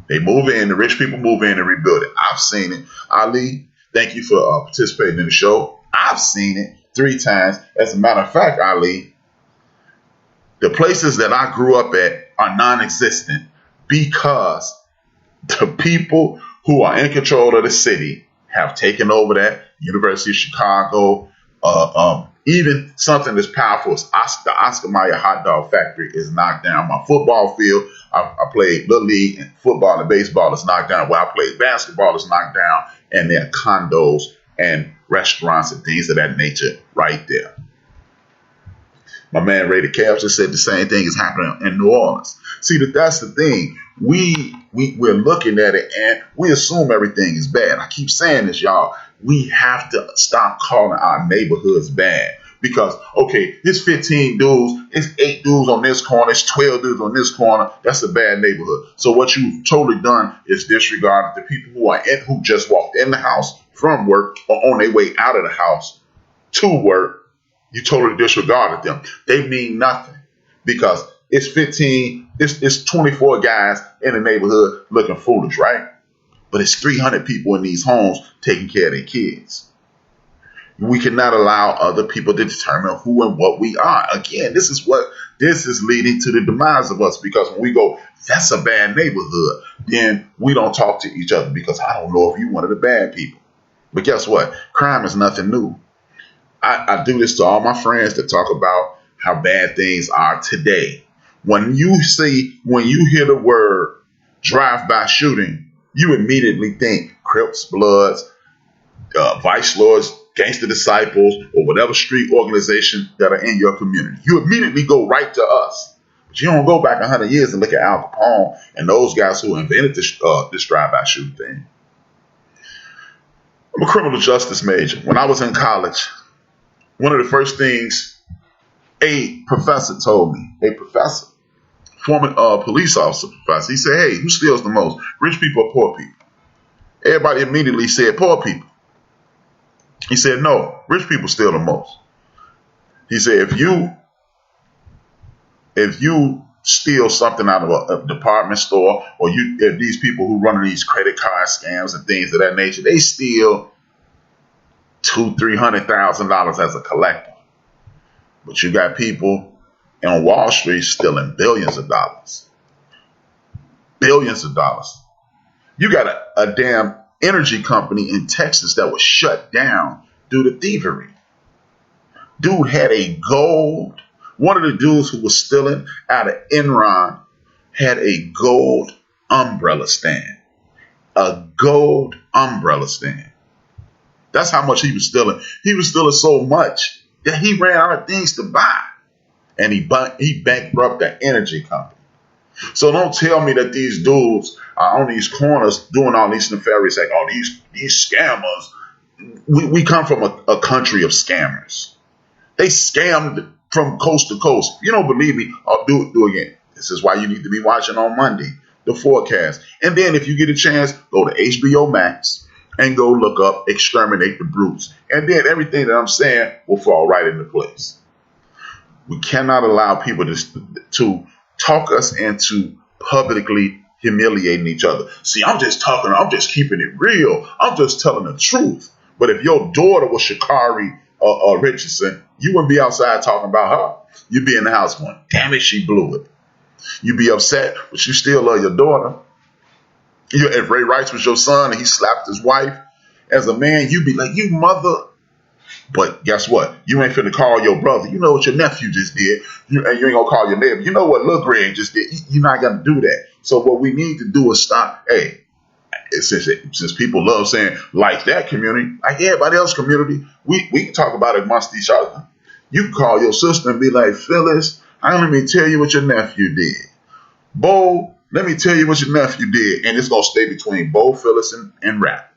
they move in, the rich people move in and rebuild it. I've seen it. Ali, thank you for participating in the show. I've seen it 3 times. As a matter of fact, Ali, the places that I grew up at are non-existent because the people who are in control of the city have taken over that. University of Chicago, even something as powerful as the Oscar Mayer hot dog factory is knocked down. My football field, I played Little League, and football and baseball is knocked down. Where I played basketball is knocked down, and there are condos and restaurants and things of that nature right there. My man Ray the Cavs just said the same thing is happening in New Orleans. See, that's the thing. We're looking at it and we assume everything is bad. I keep saying this, y'all. We have to stop calling our neighborhoods bad. Because, okay, it's 15 dudes, it's 8 dudes on this corner, it's 12 dudes on this corner. That's a bad neighborhood. So what you've totally done is disregard the people who just walked in the house from work or on their way out of the house to work You totally disregarded them. They mean nothing because it's 24 guys in the neighborhood looking foolish, right? But it's 300 people in these homes taking care of their kids. We cannot allow other people to determine who and what we are. Again, this is leading to the demise of us, because when we go, that's a bad neighborhood, then we don't talk to each other because I don't know if you're one of the bad people. But guess what? Crime is nothing new. I do this to all my friends that talk about how bad things are today. When you hear the word drive-by shooting, you immediately think Crips, Bloods, Vice Lords, Gangster Disciples, or whatever street organization that are in your community. You immediately go right to us. But you don't go back 100 years and look at Al Capone and those guys who invented this drive-by shooting thing. I'm a criminal justice major. When I was in college, one of the first things a professor told me, former police officer professor, he said, hey, who steals the most, rich people or poor people? Everybody immediately said poor people. He said, no, rich people steal the most. He said, if you steal something out of a department store, or if these people who run these credit card scams and things of that nature, they steal $200,000-$300,000 as a collector. But you got people on Wall Street stealing billions of dollars. Billions of dollars. You got a damn energy company in Texas that was shut down due to thievery. Dude had one of the dudes who was stealing out of Enron had a gold umbrella stand. A gold umbrella stand. That's how much he was stealing. He was stealing so much that he ran out of things to buy. And he bankrupted the energy company. So don't tell me that these dudes are on these corners doing all these nefarious acts. Oh, these scammers. We come from a country of scammers. They scammed from coast to coast. If you don't believe me, I'll do it again. This is why you need to be watching on Monday, the forecast. And then if you get a chance, go to HBO Max and go look up Exterminate the Brutes. And then everything that I'm saying will fall right into place. We cannot allow people to talk us into publicly humiliating each other. See, I'm just keeping it real. I'm just telling the truth. But if your daughter was Sha'Carri Richardson, you wouldn't be outside talking about her. You'd be in the house going, damn it, she blew it. You'd be upset, but you still love your daughter. If Ray Rice was your son and he slapped his wife, as a man, you'd be like, you mother. But guess what? You ain't finna call your brother. You know what your nephew just did. And you ain't gonna call your neighbor. You know what Lil Greg just did. You're not gonna do that. So what we need to do is stop. Hey, since people love saying like that community, like everybody else's community, we can talk about it amongst each other. You can call your sister and be like, Phyllis, let me tell you what your nephew did. Bo, let me tell you what your nephew did. And it's gonna stay between Bo, Phyllis, and Rap.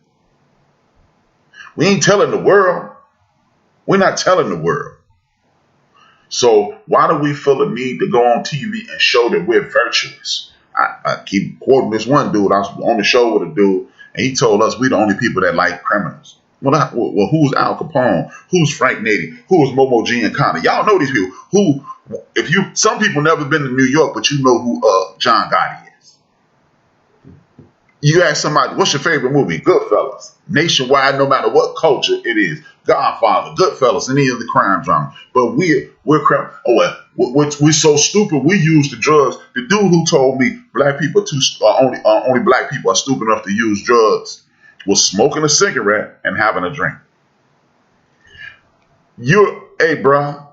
We ain't telling the world. We're not telling the world. So why do we feel the need to go on TV and show that we're virtuous? I keep quoting this one dude. I was on the show with a dude, and he told us we're the only people that like criminals. Well, who's Al Capone? Who's Frank Nady? Who is Momo Giancana? Y'all know these people. Some people never been to New York, but you know who John Gotti is. You ask somebody, what's your favorite movie? Goodfellas. Nationwide, no matter what culture it is. Godfather, Goodfellas, any of the crime drama. But we're crime. Oh, well, we're so stupid. We use the drugs. The dude who told me black people only black people are stupid enough to use drugs was smoking a cigarette and having a drink. Hey, bro,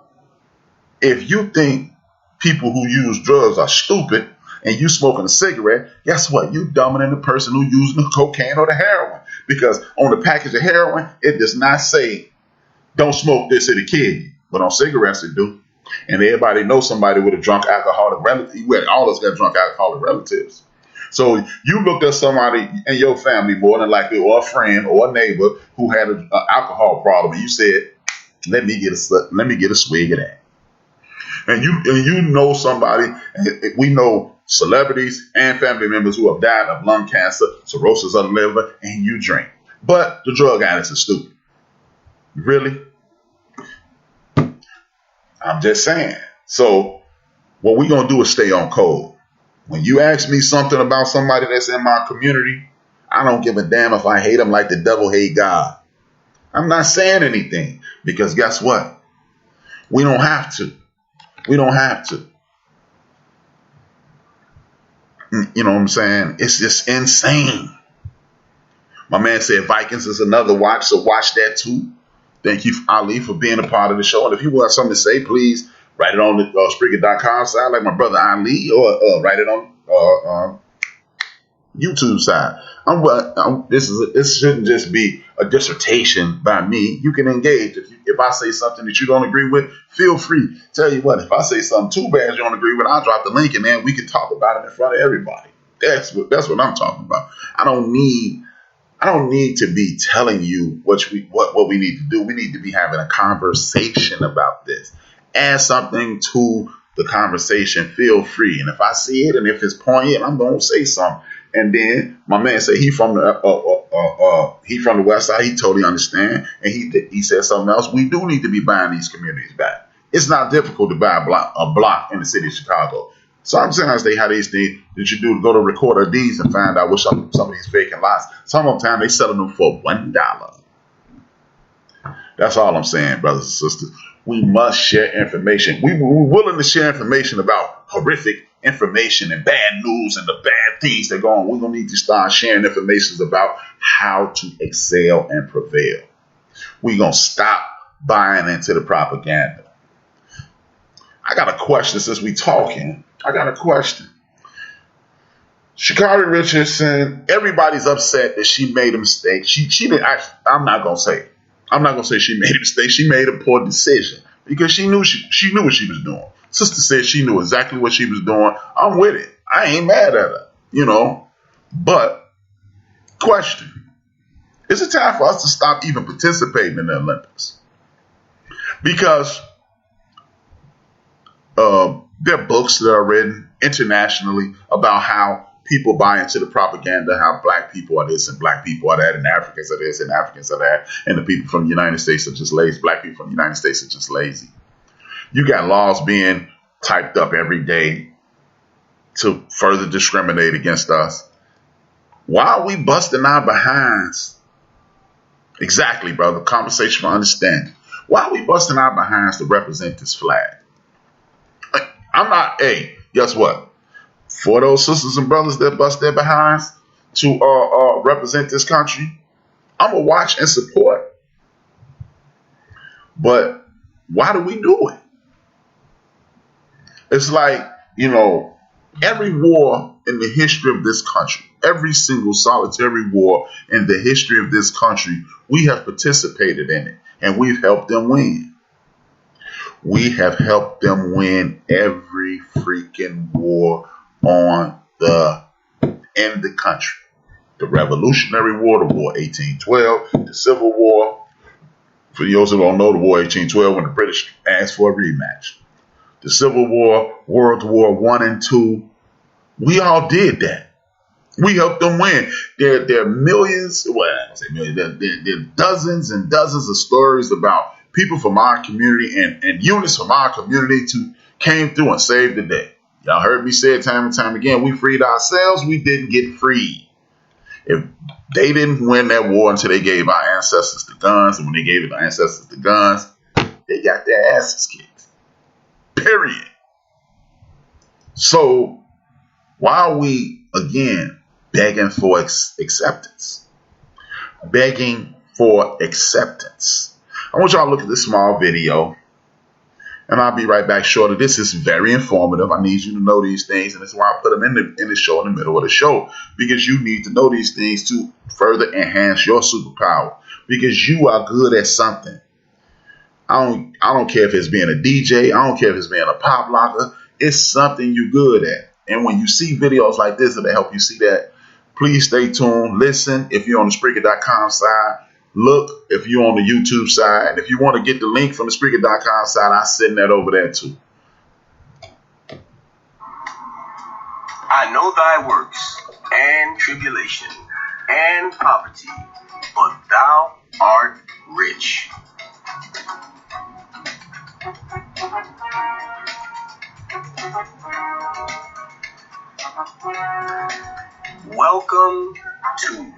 if you think people who use drugs are stupid, and you smoking a cigarette, guess what? You dumber than the person who using the cocaine or the heroin. Because on the package of heroin, it does not say, don't smoke this, it'll kill you. But on cigarettes, it do. And everybody knows somebody with a drunk alcoholic relative. All of us got drunk alcoholic relatives. So you looked at somebody in your family, more than likely, or a friend or a neighbor who had an alcohol problem, and you said, let me get a swig of that. And you know somebody, we know celebrities and family members who have died of lung cancer, cirrhosis of the liver, and you drink. But the drug addicts are stupid. Really? I'm just saying. So what we're going to do is stay on code. When you ask me something about somebody that's in my community, I don't give a damn if I hate them like the devil hate God. I'm not saying anything because guess what? We don't have to. We don't have to. You know what I'm saying? It's just insane. My man said Vikings is another watch, so watch that too. Thank you, Ali, for being a part of the show. And if you want something to say, please write it on the Spreaker.com side like my brother Ali, or write it on YouTube side. This shouldn't just be a dissertation by me. You can engage. If I say something that you don't agree with, feel free. Tell you what, if I say something too bad you don't agree with, I'll drop the link and then we can talk about it in front of everybody. That's what I'm talking about. I don't need to be telling you what we need to do. We need to be having a conversation about this. Add something to the conversation. Feel free. And if I see it and if it's poignant, I'm going to say something. And then my man said he from the West Side. He totally understand. And he said something else. We do need to be buying these communities back. It's not difficult to buy a block in the city of Chicago. Sometimes they have these things that you do to go to recorder deeds and find out what some of these vacant lots. Some of the time they selling them for $1. That's all I'm saying, brothers and sisters. We must share information. We're willing to share information about horrific information and bad news and the bad things that go on. We're going to need to start sharing information about how to excel and prevail. We're going to stop buying into the propaganda. I got a question since we talking. I got a question. Sha'Carri Richardson, everybody's upset that she made a mistake. She didn't actually, I'm not gonna say she made a mistake. She made a poor decision because she knew what she was doing. Sister said she knew exactly what she was doing. I'm with it. I ain't mad at her, But question: is it time for us to stop even participating in the Olympics? Because there are books that are written internationally about how people buy into the propaganda, how black people are this and black people are that, and Africans are this and Africans are that, and the people from the United States are just lazy. Black people from the United States are just lazy. You got laws being typed up every day to further discriminate against us. Why are we busting our behinds? Exactly, brother. Conversation for understanding. Why are we busting our behinds to represent this flag? I'm not, guess what? For those sisters and brothers that bust their behinds to represent this country, I'm going to watch and support. But why do we do it? It's like, every war in the history of this country, every single solitary war in the history of this country, we have participated in it and we've helped them win. We have helped them win every freaking war in the country. The Revolutionary War, the War 1812, the Civil War. For those who don't know, the War 1812 when the British asked for a rematch. The Civil War, World War I and II. We all did that. We helped them win. There are millions, well, I don't say millions, there are dozens and dozens of stories about people from our community and units from our community came through and saved the day. Y'all heard me say it time and time again. We freed ourselves. We didn't get freed. If they didn't win that war until they gave our ancestors the guns, and when they gave our ancestors the guns, they got their asses kicked. Period. So why are we, again, begging for acceptance? Begging for acceptance. I want y'all to look at this small video, and I'll be right back shortly. This is very informative. I need you to know these things, and that's why I put them in the show in the middle of the show, because you need to know these things to further enhance your superpower, because you are good at something. I don't care if it's being a DJ. I don't care if it's being a pop locker. It's something you're good at. And when you see videos like this that'll help you see that, please stay tuned. Listen, if you're on the Spreaker.com side, look if you're on the YouTube side. And if you want to get the link from the Spreaker.com side, I'll send that over there too. I know thy works, and tribulation, and poverty, but thou art rich. Welcome to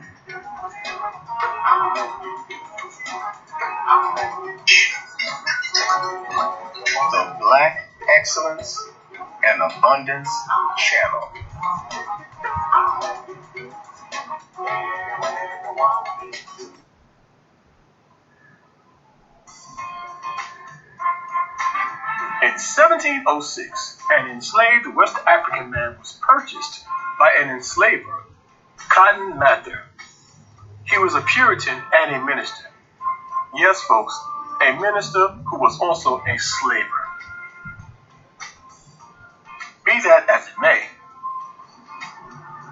the Black Excellence and Abundance Channel. In 1706, an enslaved West African man was purchased by an enslaver, Cotton Mather. He was a Puritan and a minister. Yes, folks, a minister who was also a slaver. Be that as it may,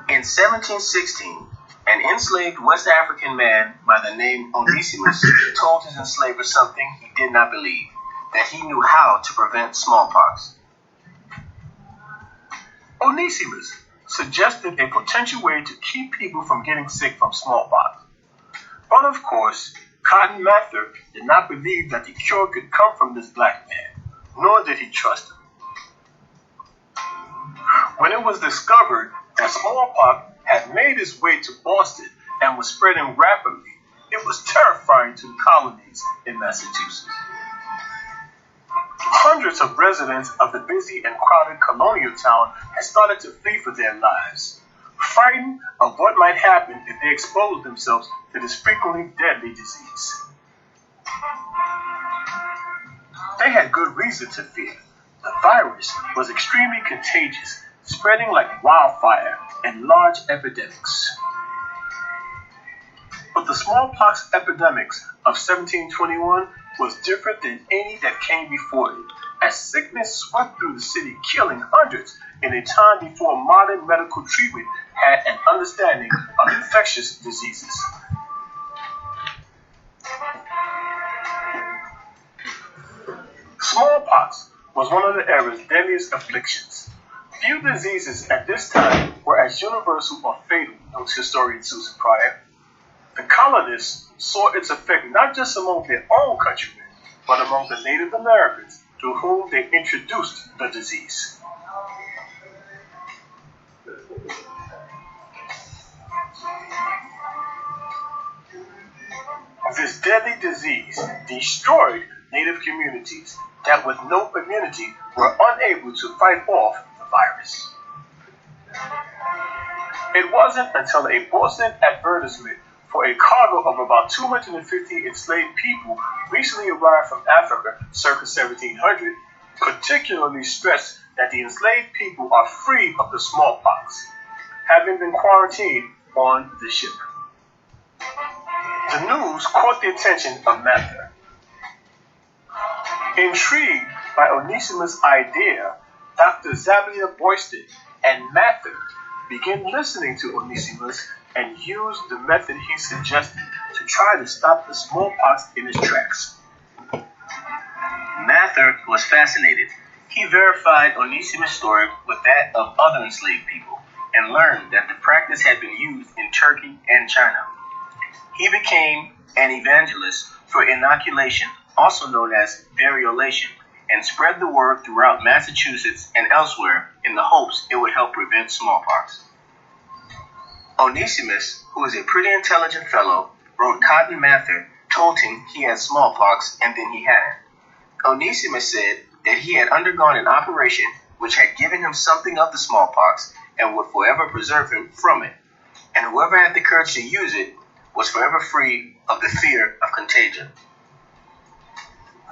in 1716, an enslaved West African man by the name Onesimus told his enslaver something he did not believe, that he knew how to prevent smallpox. Onesimus suggested a potential way to keep people from getting sick from smallpox. But of course, Cotton Mather did not believe that the cure could come from this black man, nor did he trust him. When it was discovered that smallpox had made its way to Boston and was spreading rapidly, it was terrifying to the colonies in Massachusetts. Hundreds of residents of the busy and crowded colonial town had started to flee for their lives, frightened of what might happen if they exposed themselves to this frequently deadly disease. They had good reason to fear. The virus was extremely contagious, spreading like wildfire in large epidemics. But the smallpox epidemics of 1721 was different than any that came before it, as sickness swept through the city, killing hundreds in a time before modern medical treatment had an understanding of infectious diseases. Smallpox was one of the era's deadliest afflictions. Few diseases at this time were as universal or fatal, notes historian Susan Pryor. The colonists saw its effect not just among their own countrymen, but among the Native Americans to whom they introduced the disease. This deadly disease destroyed Native communities that with no immunity were unable to fight off the virus. It wasn't until a Boston advertisement for a cargo of about 250 enslaved people recently arrived from Africa circa 1700 particularly stressed that the enslaved people are free of the smallpox, having been quarantined on the ship. The news caught the attention of Mather. Intrigued by Onesimus' idea, Dr. Zabiah Boyston and Mather began listening to Onesimus and used the method he suggested to try to stop the smallpox in its tracks. Mather was fascinated. He verified Onesimus' story with that of other enslaved people and learned that the practice had been used in Turkey and China. He became an evangelist for inoculation, also known as variolation, and spread the word throughout Massachusetts and elsewhere in the hopes it would help prevent smallpox. Onesimus, who was a pretty intelligent fellow, wrote Cotton Mather, told him he had smallpox and then he hadn't. Onesimus said that he had undergone an operation which had given him something of the smallpox and would forever preserve him from it, and whoever had the courage to use it was forever free of the fear of contagion.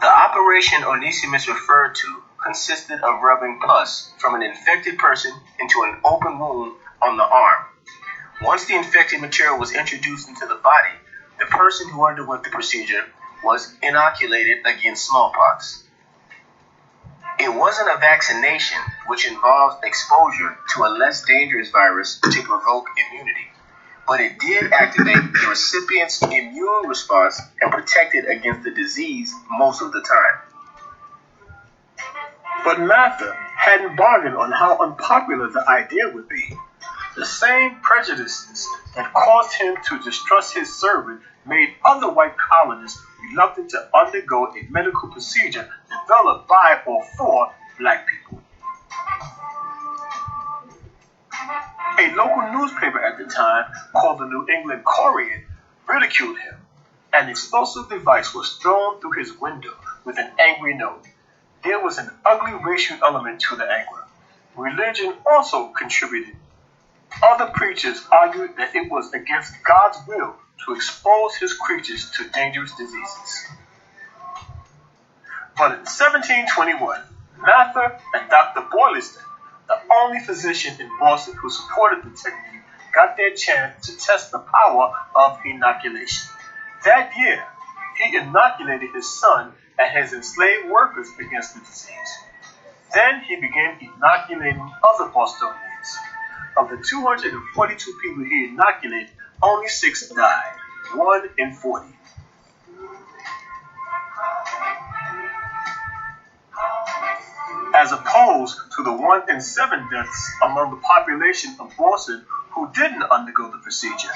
The operation Onesimus referred to consisted of rubbing pus from an infected person into an open wound on the arm. Once the infected material was introduced into the body, the person who underwent the procedure was inoculated against smallpox. It wasn't a vaccination, which involves exposure to a less dangerous virus to provoke immunity, but it did activate the recipient's immune response and protect it against the disease most of the time. But Mather hadn't bargained on how unpopular the idea would be. The same prejudices that caused him to distrust his servant made other white colonists reluctant to undergo a medical procedure developed by or for black people. A local newspaper at the time, called the New England Courier, ridiculed him. An explosive device was thrown through his window with an angry note. There was an ugly racial element to the anger. Religion also contributed. Other preachers argued that it was against God's will to expose his creatures to dangerous diseases. But in 1721, Mather and Dr. Boylston, the only physician in Boston who supported the technique, got their chance to test the power of inoculation. That year, he inoculated his son and his enslaved workers against the disease. Then he began inoculating other Bostonians. Of the 242 people he inoculated, only 6 died, 1 in 40. As opposed to the 1 in 7 deaths among the population of Boston who didn't undergo the procedure.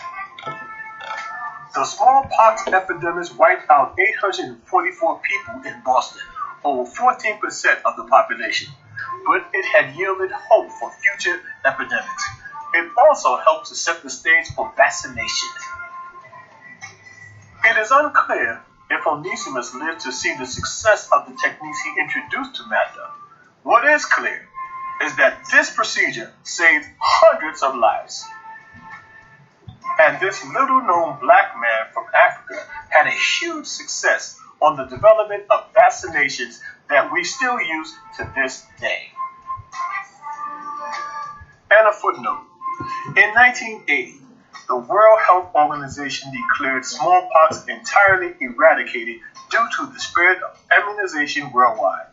The smallpox epidemic wiped out 844 people in Boston, over 14% of the population, but it had yielded hope for future epidemics. It also helped to set the stage for vaccination. It is unclear if Onesimus lived to see the success of the techniques he introduced to Mather. What is clear is that this procedure saved hundreds of lives. And this little-known black man from Africa had a huge success on the development of vaccinations that we still use to this day. And a footnote. In 1980, the World Health Organization declared smallpox entirely eradicated due to the spread of immunization worldwide.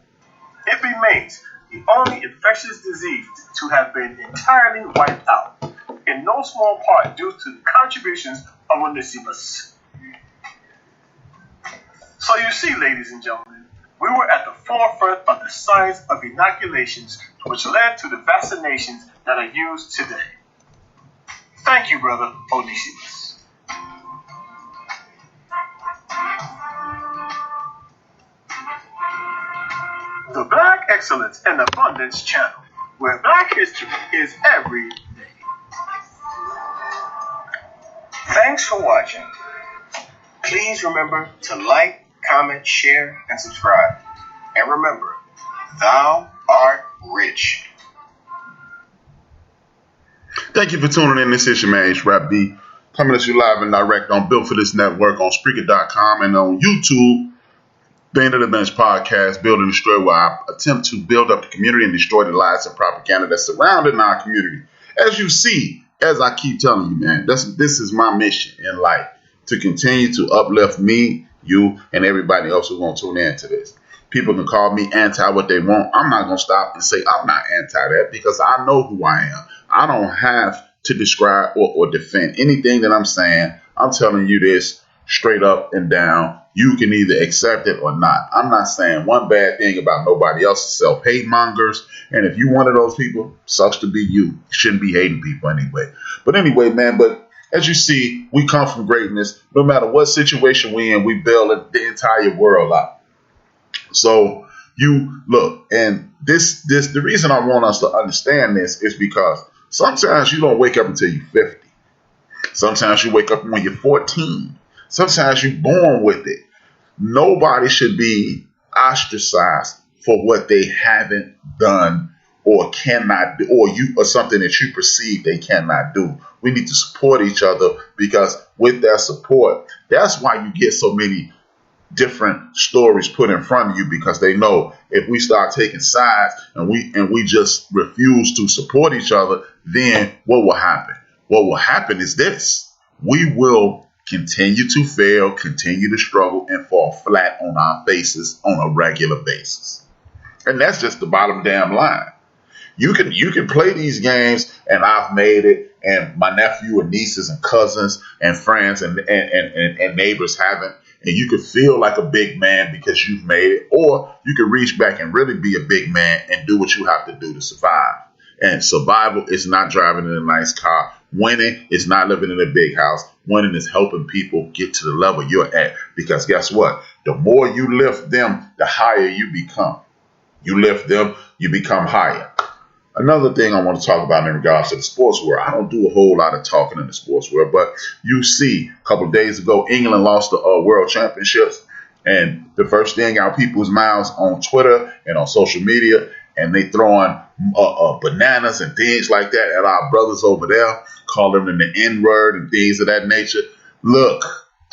It remains the only infectious disease to have been entirely wiped out, in no small part due to the contributions of Onesimus. So you see, ladies and gentlemen, we were at the forefront of the science of inoculations, which led to the vaccinations that are used today. Thank you, Brother Onesimus. The Black Excellence and Abundance channel, where Black history is every day. Thanks for watching. Please remember to like, comment, share, and subscribe. And remember, thou art rich. Thank you for tuning in. This is your man, HRap B, coming at you live and direct on Built for This Network on Spreaker.com and on YouTube. The End of the Bench podcast, Build and Destroy, where I attempt to build up the community and destroy the lies and propaganda that's surrounding our community. As you see, as I keep telling you, man, this is my mission in life, to continue to uplift me, you, and everybody else who's going to tune in to this. People can call me anti what they want. I'm not going to stop and say I'm not anti that, because I know who I am. I don't have to describe or defend anything that I'm saying. I'm telling you this straight up and down. You can either accept it or not. I'm not saying one bad thing about nobody else. Self-hate mongers. And if you one of those people, sucks to be you. You shouldn't be hating people anyway. But anyway, man, as you see, we come from greatness. No matter what situation we in, we build the entire world up. So you look, and the reason I want us to understand this is because sometimes you don't wake up until you're 50. Sometimes you wake up when you're 14. Sometimes you're born with it. Nobody should be ostracized for what they haven't done or cannot do, or something that you perceive they cannot do. We need to support each other, because with that support, that's why you get so many different stories put in front of you, because they know if we start taking sides and we just refuse to support each other, then what will happen? What will happen is this: we will continue to fail, continue to struggle, and fall flat on our faces on a regular basis. And that's just the bottom damn line. You can play these games, and I've made it, and my nephew and nieces and cousins and friends and neighbors haven't, and you could feel like a big man because you've made it, or you can reach back and really be a big man and do what you have to do to survive. And survival is not driving in a nice car, Winning is not living in a big house. Winning is helping people get to the level you're at. Because guess what? The more you lift them, the higher you become. You lift them, you become higher. Another thing I want to talk about in regards to the sports world, I don't do a whole lot of talking in the sports world, but you see, a couple of days ago, England lost the World Championships, and the first thing out people's mouths on Twitter and on social media, and they throwing bananas and things like that at our brothers over there, calling them the N-word and things of that nature. Look,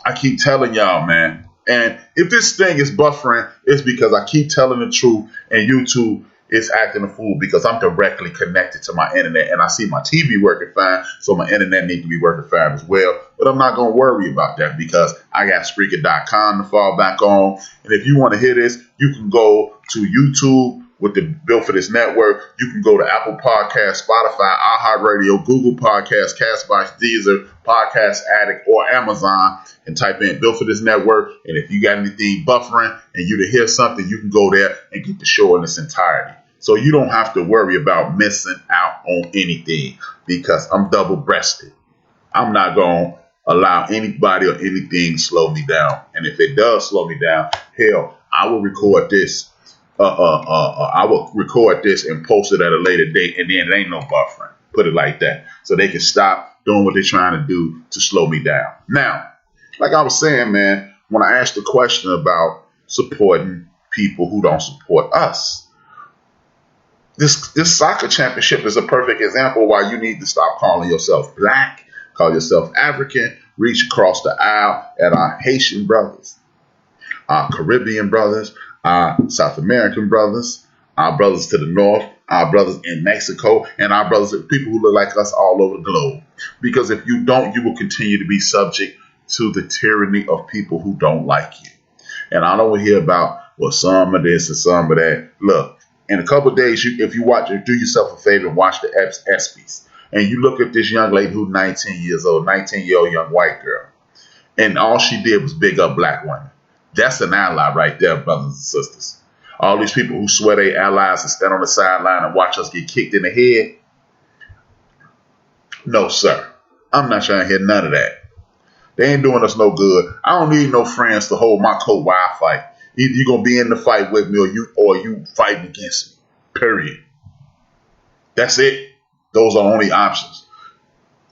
I keep telling y'all, man, and if this thing is buffering, it's because I keep telling the truth, and YouTube is acting a fool because I'm directly connected to my internet and I see my TV working fine, so my internet needs to be working fine as well. But I'm not going to worry about that because I got Spreaker.com to fall back on. And if you want to hear this, you can go to YouTube with the Built for This Network. You can go to Apple Podcasts, Spotify, iHeartRadio, Google Podcasts, Castbox, Deezer, Podcast Addict, or Amazon and type in Built for This Network. And if you got anything buffering and you to hear something, you can go there and get the show in its entirety. So you don't have to worry about missing out on anything because I'm double-breasted. I'm not going to allow anybody or anything to slow me down. And if it does slow me down, hell, I will record this. I will record this and post it at a later date, and then it ain't no buffering. Put it like that. So they can stop doing what they're trying to do to slow me down. Now, like I was saying, man, when I asked the question about supporting people who don't support us, this soccer championship is a perfect example why you need to stop calling yourself black, call yourself African, reach across the aisle at our Haitian brothers, our Caribbean brothers, our South American brothers, our brothers to the north, our brothers in Mexico, and our brothers, people who look like us all over the globe. Because if you don't, you will continue to be subject to the tyranny of people who don't like you. And I don't hear about, well, some of this and some of that. Look, in a couple of days, if you watch it, do yourself a favor and watch the ESPYs. And you look at this young lady who's 19 years old, 19-year-old young white girl. And all she did was big up black women. That's an ally right there, brothers and sisters. All these people who swear they allies and stand on the sideline and watch us get kicked in the head. No, sir. I'm not trying to hear none of that. They ain't doing us no good. I don't need no friends to hold my coat while I fight. Either you're going to be in the fight with me or you fighting against me. Period. That's it. Those are only options.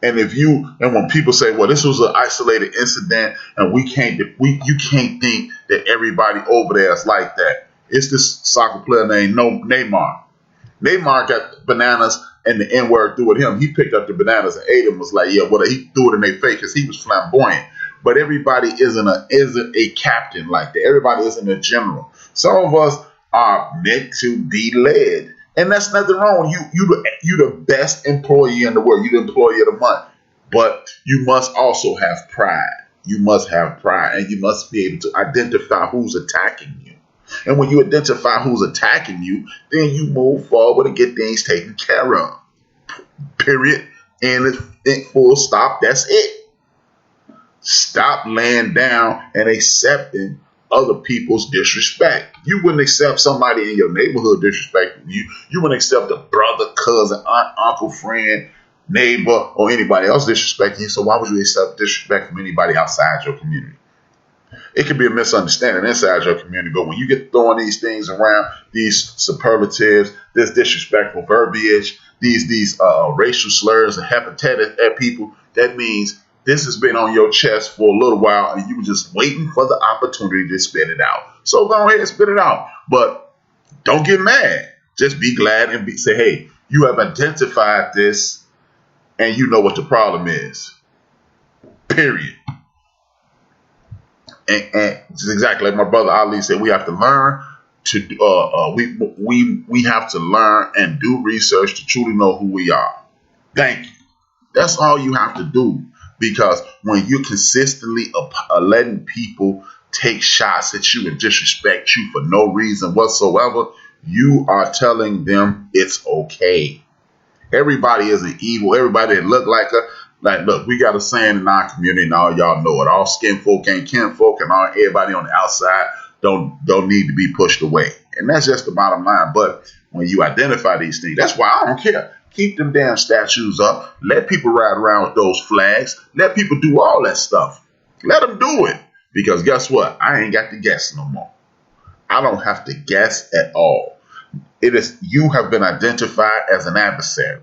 And when people say, well, this was an isolated incident and you can't think that everybody over there is like that. It's this soccer player named Neymar. Neymar got bananas and the N-word threw at him. He picked up the bananas and ate them. Was like, yeah, well, he threw it in their face because he was flamboyant. But everybody isn't a captain like that. Everybody isn't a general. Some of us are meant to be led. And that's nothing wrong. You the best employee in the world. You're the employee of the month. But you must also have pride. You must have pride. And you must be able to identify who's attacking you. And when you identify who's attacking you, then you move forward and get things taken care of. Period. And full stop. That's it. Stop laying down and accepting other people's disrespect. You wouldn't accept somebody in your neighborhood disrespecting you. You wouldn't accept a brother, cousin, aunt, uncle, friend, neighbor, or anybody else disrespecting you. So why would you accept disrespect from anybody outside your community? It could be a misunderstanding inside your community, but when you get throwing these things around, these superlatives, this disrespectful verbiage, these racial slurs and epithets at people, that means this has been on your chest for a little while and you were just waiting for the opportunity to spit it out. So go ahead and spit it out. But don't get mad. Just be glad and say, hey, you have identified this and you know what the problem is. Period. And just exactly like my brother Ali said, we have to learn to we have to learn and do research to truly know who we are. Thank you. That's all you have to do. Because when you're consistently letting people take shots at you and disrespect you for no reason whatsoever, you are telling them it's okay. Everybody isn't evil. Everybody that look like her. Like, look, we got a saying in our community, and all y'all know it. All skin folk ain't kin folk, and everybody on the outside don't need to be pushed away. And that's just the bottom line. But when you identify these things, that's why I don't care. Keep them damn statues up. Let people ride around with those flags. Let people do all that stuff. Let them do it. Because guess what? I ain't got to guess no more. I don't have to guess at all. It is, you have been identified as an adversary.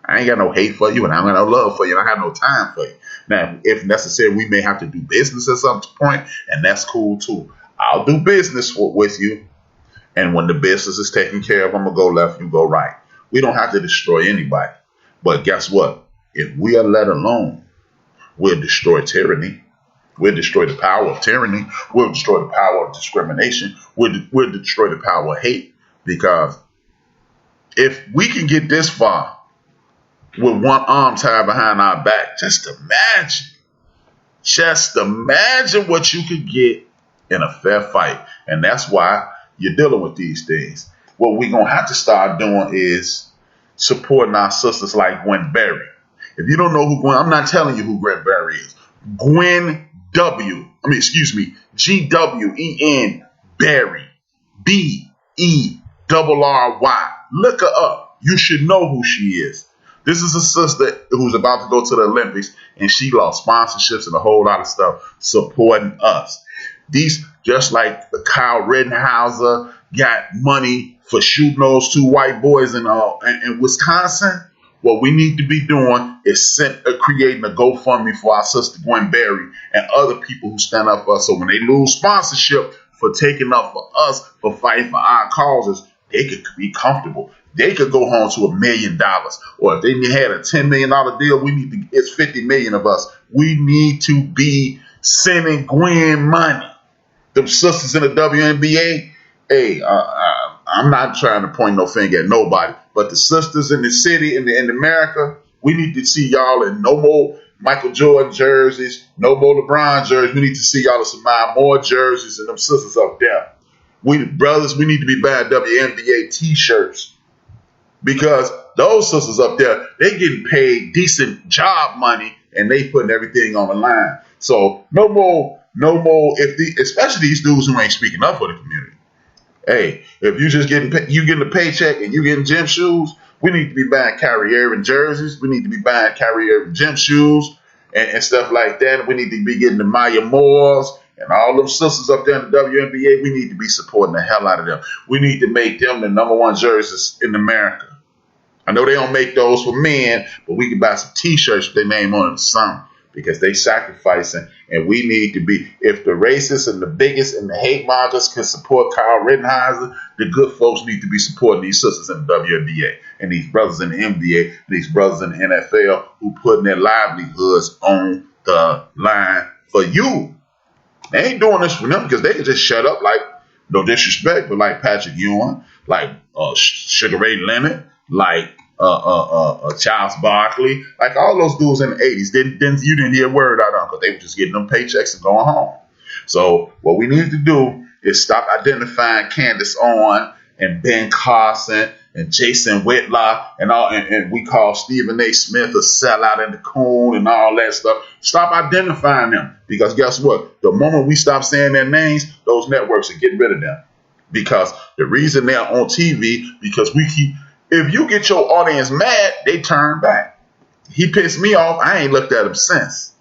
I ain't got no hate for you, and I ain't got no love for you, and I have no time for you. Now, if necessary, we may have to do business at some point, and that's cool too. I'll do business with you, and when the business is taken care of, I'm going to go left, you go right. We don't have to destroy anybody. But guess what? If we are let alone, we'll destroy tyranny. We'll destroy the power of tyranny. We'll destroy the power of discrimination. We'll destroy the power of hate. Because if we can get this far with one arm tied behind our back, just imagine what you could get in a fair fight. And that's why you're dealing with these things. What we're going to have to start doing is supporting our sisters like Gwen Berry. If you don't know who Gwen, I'm not telling you who Gwen Berry is. Gwen Berry. Berry. Look her up. You should know who she is. This is a sister who's about to go to the Olympics, and she lost sponsorships and a whole lot of stuff supporting us. These, just like Kyle Rittenhauser got money for shooting those two white boys in Wisconsin. What we need to be doing is creating a GoFundMe for our sister Gwen Berry and other people who stand up for us. So when they lose sponsorship for taking up for us, for fighting for our causes, they could be comfortable. They could go home to $1 million. Or if they had a $10 million deal, it's 50 million of us. We need to be sending Gwen money. Them sisters in the WNBA, hey, I'm not trying to point no finger at nobody, but the sisters in the city, in America, we need to see y'all in no more Michael Jordan jerseys, no more LeBron jerseys. We need to see y'all in some more jerseys and them sisters up there. We need to be buying WNBA t-shirts, because those sisters up there, they getting paid decent job money and they putting everything on the line. So no more, especially these dudes who ain't speaking up for the community. Hey, if you just getting a paycheck and you getting gym shoes, we need to be buying Kyrie Irving jerseys. We need to be buying Kyrie Irving gym shoes and stuff like that. We need to be getting the Maya Moores and all them sisters up there in the WNBA. We need to be supporting the hell out of them. We need to make them the #1 jerseys in America. I know they don't make those for men, but we can buy some t-shirts with their name on it or something, because they sacrificing, and we need to be, if the racists and the bigots and the hate mongers can support Kyle Rittenhauser, the good folks need to be supporting these sisters in the WNBA and these brothers in the NBA, and these brothers in the NFL who putting their livelihoods on the line for you. They ain't doing this for them because they can just shut up, like, no disrespect, but like Patrick Ewing, like Sugar Ray Leonard, like Charles Barkley, like all those dudes in the 80s. You didn't hear a word out of them because they were just getting them paychecks and going home. So what we need to do is stop identifying Candace Owens and Ben Carson and Jason Whitlock and all, and we call Stephen A. Smith a sellout and the coon and all that stuff. Stop identifying them, because guess what? The moment we stop saying their names, those networks are getting rid of them. Because the reason they're on TV, because if you get your audience mad, they turn back. He pissed me off. I ain't looked at him since.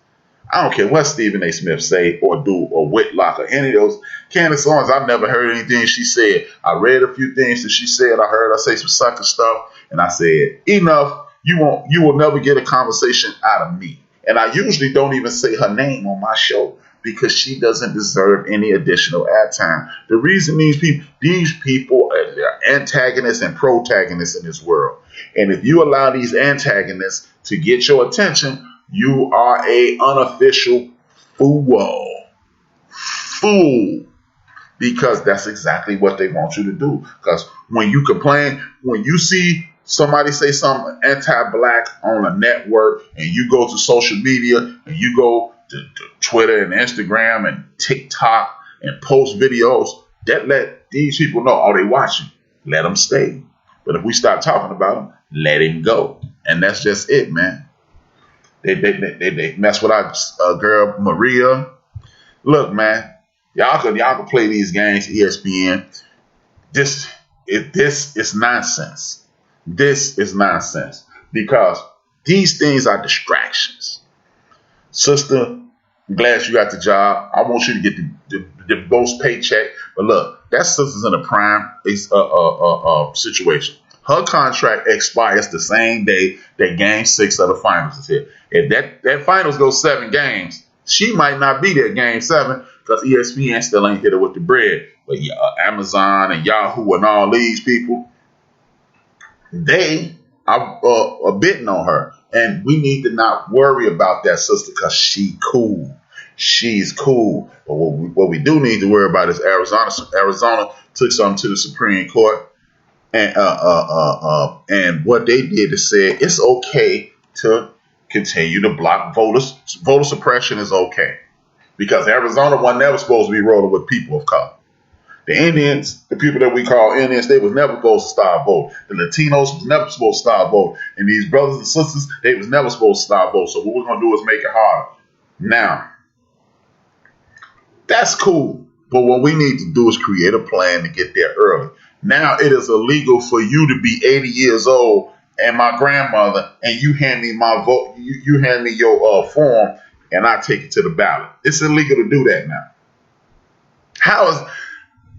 I don't care what Stephen A. Smith say or do, or Whitlock or any of those. Candace Owens, I've never heard anything she said. I read a few things that she said. I heard her say some sucker stuff, and I said, enough. You will never get a conversation out of me. And I usually don't even say her name on my show, because she doesn't deserve any additional airtime. The reason these people are antagonists and protagonists in this world. And if you allow these antagonists to get your attention, you are a unofficial fool. Because that's exactly what they want you to do. Because when you complain, when you see somebody say something anti-black on a network, and you go to social media and you go to Twitter and Instagram and TikTok and post videos, that let these people know, oh, they watching. Let them stay. But if we start talking about them, let him go. And that's just it, man. They mess with our girl Maria. Look, man, y'all can play these games, ESPN. This is nonsense. This is nonsense because these things are distractions. Sister, I'm glad you got the job. I want you to get the most paycheck. But look, that sister's in a prime situation. Her contract expires the same day that Game 6 of the finals is here. If that finals goes 7 games, she might not be there Game 7 because ESPN still ain't hit her with the bread. But Amazon and Yahoo and all these people, they are bidding on her. And we need to not worry about that sister because she cool. She's cool. But what we do need to worry about is Arizona. Arizona took something to the Supreme Court. And what they did is say it's okay to continue to block voters. Voter suppression is okay. Because Arizona was never supposed to be rolling with people of color. The Indians, the people that we call Indians, they was never supposed to start voting. The Latinos was never supposed to start voting. And these brothers and sisters, they was never supposed to start voting. So what we're going to do is make it harder. Now, that's cool. But what we need to do is create a plan to get there early. Now it is illegal for you to be 80 years old and my grandmother, and you hand me my vote, you hand me your form, and I take it to the ballot. It's illegal to do that now.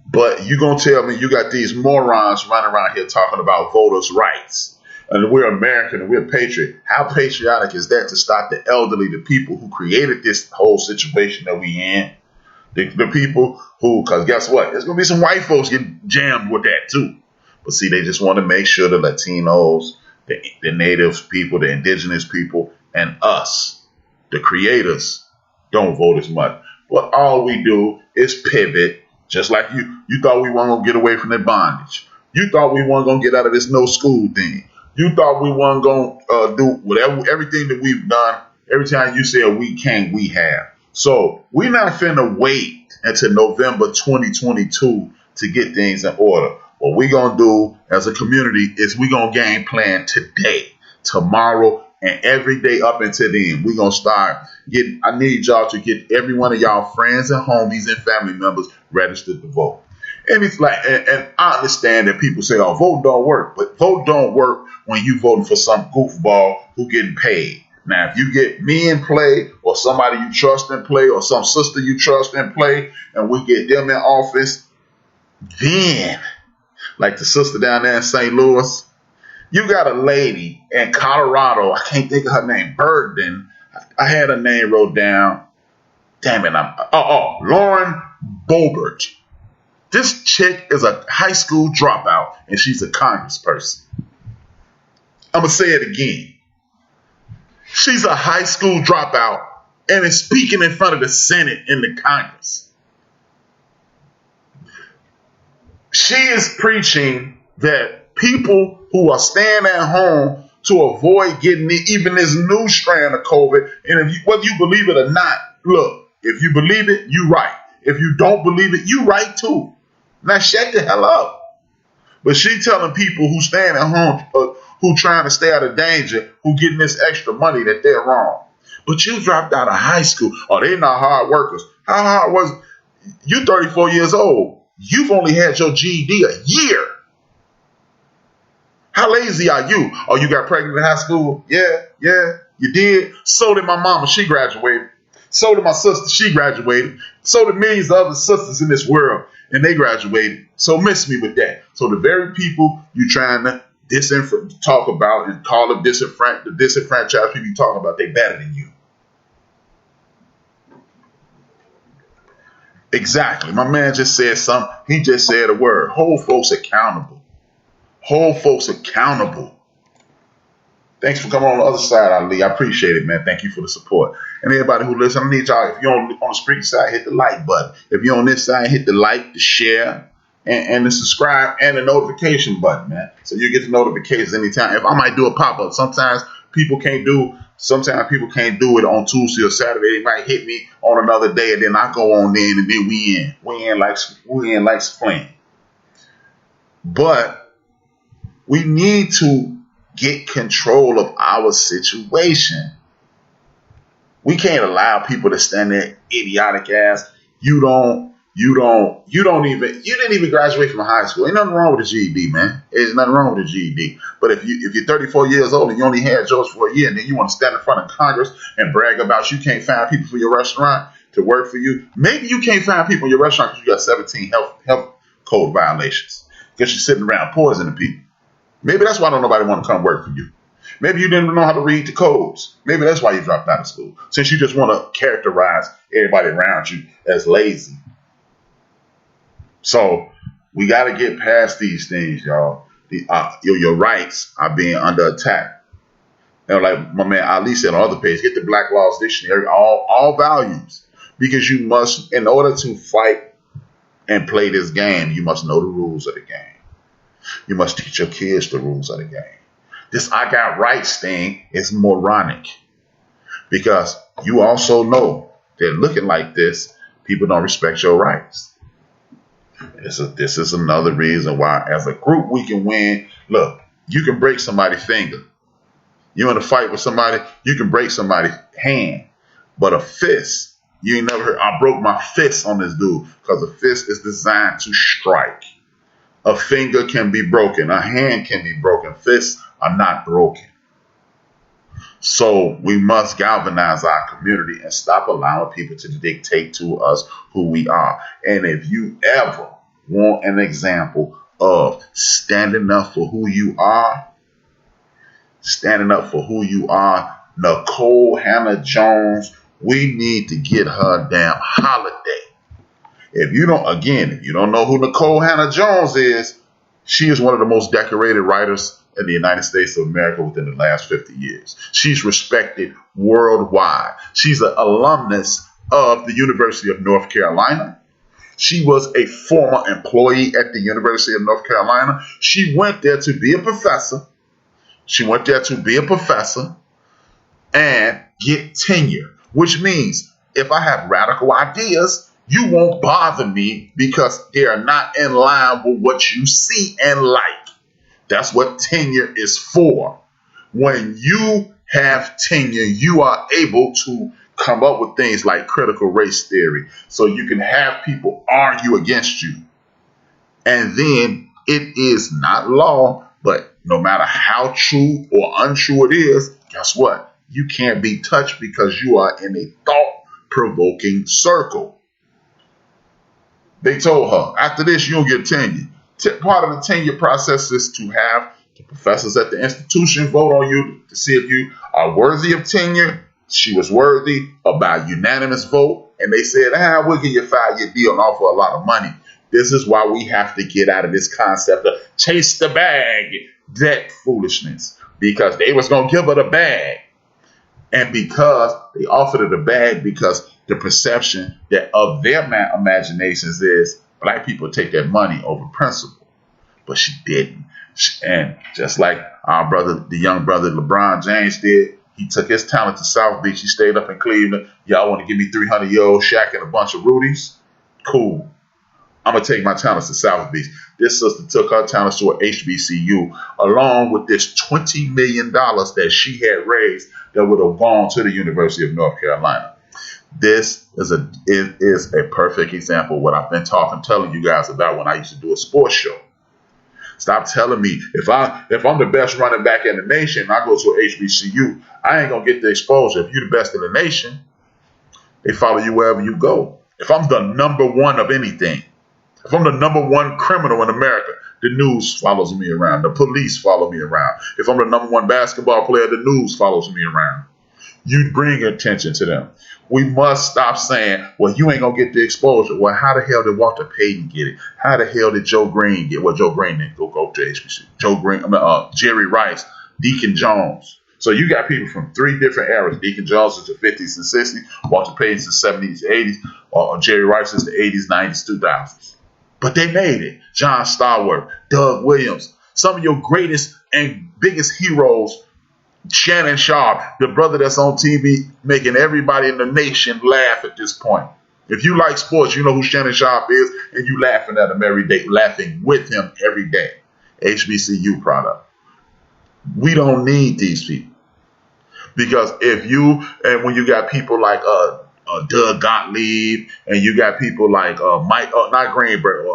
But you gonna tell me you got these morons running around here talking about voters' rights, and we're American and we're patriot. How patriotic is that to stop the elderly, the people who created this whole situation that we in? The people who, because guess what? There's going to be some white folks get jammed with that too. But see, they just want to make sure the Latinos, the native people, the indigenous people, and us, the creators, don't vote as much. But all we do is pivot, just like you thought we weren't going to get away from that bondage. You thought we weren't going to get out of this no school thing. You thought we weren't going to do everything that we've done. Every time you say we can, we have. So we're not finna wait until November 2022 to get things in order. What we're going to do as a community is we're going to game plan today, tomorrow, and every day up until then. We're going to start getting, I need y'all to get every one of y'all friends and homies and family members registered to vote. And it's like, and I understand that people say, oh, vote don't work. But vote don't work when you voting for some goofball who getting paid. Now, if you get me in play or somebody you trust in play or some sister you trust in play and we get them in office, then, like the sister down there in St. Louis, you got a lady in Colorado, I can't think of her name, Bergden. I had her name wrote down. Damn it, Lauren Boebert. This chick is a high school dropout and she's a congressperson. I'm going to say it again. She's a high school dropout and is speaking in front of the Senate and the Congress. She is preaching that people who are staying at home to avoid getting even this new strand of COVID, and whether you believe it or not, look, if you believe it, you right. If you don't believe it, you right too. Now shut the hell up. But she telling people who staying at home, who trying to stay out of danger, who getting this extra money, that they're wrong. But you dropped out of high school. Oh, they're not hard workers. How hard was it? You 34 years old. You've only had your GED a year. How lazy are you? Oh, you got pregnant in high school? Yeah, you did. So did my mama. She graduated. So did my sister. She graduated. So did millions of other sisters in this world. And they graduated. So miss me with that. So the very people you trying to talk about and call them the disenfranchised people you talking about, they better than you. Exactly. My man just said something. He just said a word. Hold folks accountable. Hold folks accountable. Thanks for coming on the other side, Ali. I appreciate it, man. Thank you for the support. And everybody who listens, I need y'all, if you're on the screen side, hit the like button. If you're on this side, hit the like, the share, and the subscribe, and the notification button, man. So you get the notifications anytime. If I might do a pop-up, sometimes people can't do it on Tuesday or Saturday. They might hit me on another day, and then I go on in, and then we in. We in like playing. But we need to get control of our situation. We can't allow people to stand there idiotic ass. You don't You didn't even graduate from high school. Ain't nothing wrong with a GED, man. There's nothing wrong with a GED. But if you're 34 years old and you only had yours for a year, and then you want to stand in front of Congress and brag about you can't find people for your restaurant to work for you, maybe you can't find people in your restaurant because you got 17 health code violations because you're sitting around poisoning people. Maybe that's why don't nobody want to come work for you. Maybe you didn't know how to read the codes. Maybe that's why you dropped out of school, since you just want to characterize everybody around you as lazy. So we got to get past these things, y'all. Your rights are being under attack. Like my man Ali said on other page, get the Black Laws Dictionary, all volumes, because you must, in order to fight and play this game, you must know the rules of the game. You must teach your kids the rules of the game. This I got rights thing is moronic, because you also know that looking like this, people don't respect your rights. This is another reason why, as a group, we can win. Look, you can break somebody's finger. You in a fight with somebody, you can break somebody's hand. But a fist, you ain't never heard, I broke my fist on this dude, because a fist is designed to strike. A finger can be broken. A hand can be broken. Fists are not broken. So we must galvanize our community and stop allowing people to dictate to us who we are. And if you ever want an example of standing up for who you are, Nicole Hannah Jones, we need to get her damn holiday. If you don't know who Nicole Hannah Jones is, she is one of the most decorated writers in the United States of America within the last 50 years. She's respected worldwide. She's an alumnus of the University of North Carolina. She was a former employee at the University of North Carolina. She went there to be a professor. And get tenure, which means if I have radical ideas, you won't bother me because they are not in line with what you see and like. That's what tenure is for. When you have tenure, you are able to come up with things like critical race theory, so you can have people argue against you. And then it is not law, but no matter how true or untrue it is, guess what? You can't be touched because you are in a thought-provoking circle. They told her, after this, you'll get tenure. Part of the tenure process is to have the professors at the institution vote on you to see if you are worthy of tenure. She was worthy by unanimous vote, and they said, we'll give you a 5-year deal and offer a lot of money. This is why we have to get out of this concept of chase the bag, that foolishness, because they was going to give her the bag. And because they offered her the bag, because the perception that of their imaginations is black people take that money over principle. But she didn't. And just like our brother, the young brother LeBron James did, he took his talent to South Beach. He stayed up in Cleveland. Y'all want to give me 300-year-old Shaq and a bunch of Rudies? Cool. I'm going to take my talents to South Beach. This sister took her talents to an HBCU, along with this $20 million that she had raised that would have gone to the University of North Carolina. This is a perfect example of what I've been telling you guys about when I used to do a sports show. Stop telling me if I'm the best running back in the nation and I go to an HBCU, I ain't going to get the exposure. If you're the best in the nation, they follow you wherever you go. If I'm the number one of anything, if I'm the number one criminal in America, the news follows me around. The police follow me around. If I'm the number one basketball player, the news follows me around. You bring attention to them. We must stop saying, well, you ain't going to get the exposure. Well, how the hell did Walter Payton get it? How the hell did Joe Green get it? Well, Joe Green didn't go to HBCU. Jerry Rice, Deacon Jones. So you got people from 3 different eras. Deacon Jones is the 50s and 60s. Walter Payton's the 70s, 80s. Or Jerry Rice is the 80s, 90s, 2000s. But they made it. John Stallworth, Doug Williams, some of your greatest and biggest heroes. Shannon Sharp, the brother that's on TV making everybody in the nation laugh at this point. If you like sports, you know who Shannon Sharp is, and you laughing at him every day, laughing with him every day. HBCU product. We don't need these people. Because when you got people like Doug Gottlieb, and you got people like Mike, not Greenberg,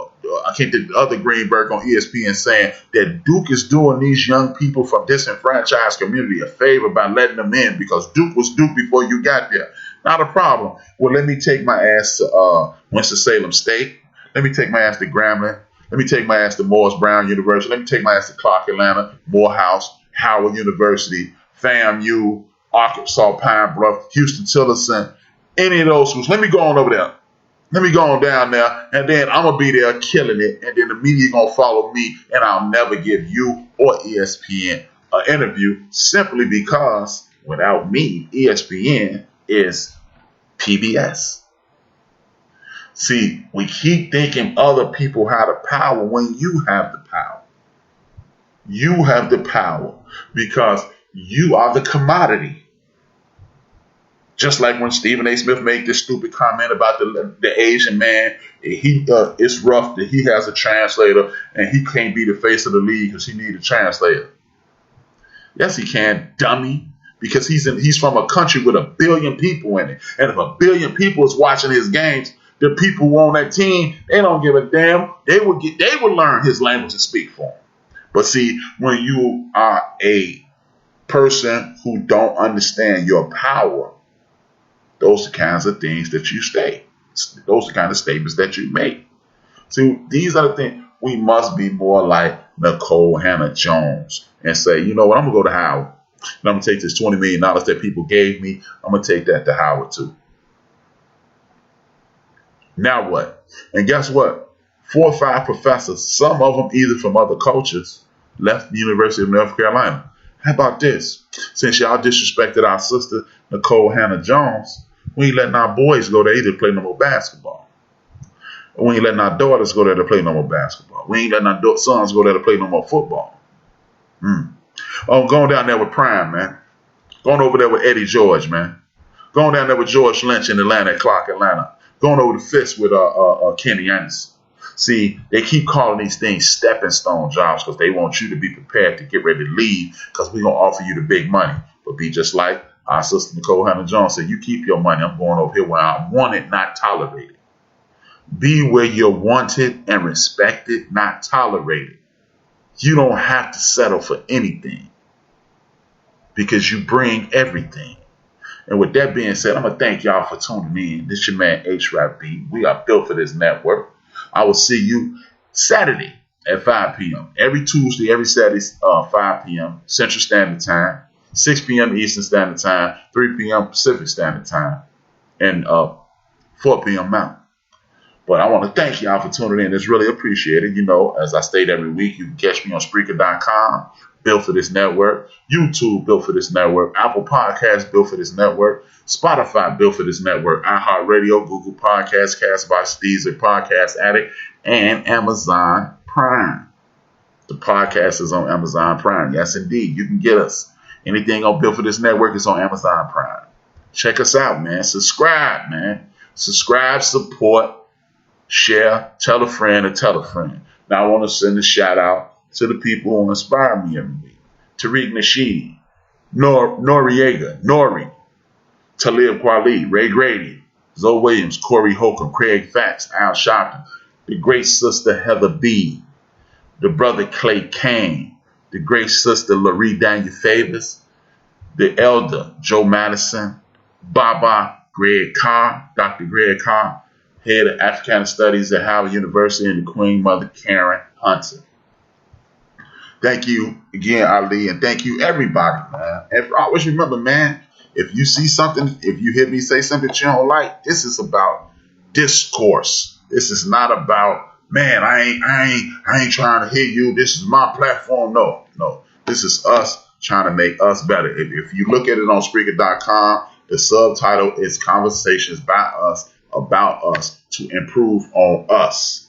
I can't think the other Greenberg on ESPN saying that Duke is doing these young people from disenfranchised community a favor by letting them in because Duke was Duke before you got there. Not a problem. Well, let me take my ass to Winston-Salem State. Let me take my ass to Grambling. Let me take my ass to Morris Brown University. Let me take my ass to Clark Atlanta, Morehouse, Howard University, FAMU, Arkansas Pine Bluff, Houston Tillerson, any of those schools. Let me go on over there. Let me go on down there, and then I'm going to be there killing it, and then the media going to follow me, and I'll never give you or ESPN an interview simply because without me, ESPN is PBS. See, we keep thinking other people have the power when you have the power. You have the power because you are the commodity. Just like when Stephen A. Smith made this stupid comment about the Asian man, it's rough that he has a translator and he can't be the face of the league because he needs a translator. Yes, he can, dummy, because he's from a country with 1 billion people in it. And if 1 billion people is watching his games, the people on that team, they don't give a damn. They would learn his language and speak for him. But see, when you are a person who don't understand your power, those are the kinds of things that you say. Those are the kind of statements that you make. See, these are the things. We must be more like Nicole Hannah-Jones and say, you know what, I'm going to go to Howard. And I'm going to take this $20 million that people gave me. I'm going to take that to Howard too. Now what? And guess what? 4 or 5 professors, some of them either from other cultures, left the University of North Carolina. How about this? Since y'all disrespected our sister, Nicole Hannah-Jones, we ain't letting our boys go there either to play no more basketball. We ain't letting our daughters go there to play no more basketball. We ain't letting our sons go there to play no more football. Oh, going down there with Prime, man. Going over there with Eddie George, man. Going down there with George Lynch in Atlanta, Clark Atlanta. Going over the Fist with Kenny Anderson. See, they keep calling these things stepping stone jobs because they want you to be prepared to get ready to leave because we're going to offer you the big money. But be just like our sister Nicole Hannah-Jones said, you keep your money. I'm going over here where I want it, not tolerated. Be where you're wanted and respected, not tolerated. You don't have to settle for anything because you bring everything. And with that being said, I'm going to thank y'all for tuning in. This is your man, HRap. We are built for this network. I will see you Saturday at 5 p.m. Every Tuesday, every Saturday, 5 p.m. Central Standard Time, 6 p.m. Eastern Standard Time, 3 p.m. Pacific Standard Time, and 4 p.m. Mountain. But I want to thank y'all for tuning in. It's really appreciated. You know, as I state every week, you can catch me on Spreaker.com, built for this network, YouTube, built for this network, Apple Podcasts, built for this network, Spotify, built for this network, iHeartRadio, Google Podcasts, Castbox, Deezer, Podcast Addict, and Amazon Prime. The podcast is on Amazon Prime. Yes, indeed. You can get us. Anything on Built for This Network is on Amazon Prime. Check us out, man. Subscribe, man. Subscribe, support, share, tell a friend, or tell a friend. Now, I want to send a shout out to the people who inspire me every week. Tariq Nasheed, Nori, Talib Kweli, Ray Grady, Zoe Williams, Corey Holcomb, Craig Fax, Al Sharpton, the great sister Heather B., the brother Clay Kane, the great sister Laree Daniel Favors, the elder Joe Madison, Baba Greg Carr, Dr. Greg Carr, head of Africana Studies at Howard University, and the Queen Mother Karen Hunter. Thank you again, Ali, and thank you everybody, man. And always remember, man, if you see something, if you hear me say something that you don't like, this is about discourse. This is not about, man, I ain't trying to hear you. This is my platform. No. This is us trying to make us better. If you look at it on Spreaker.com, the subtitle is Conversations by Us, about us, to improve on us.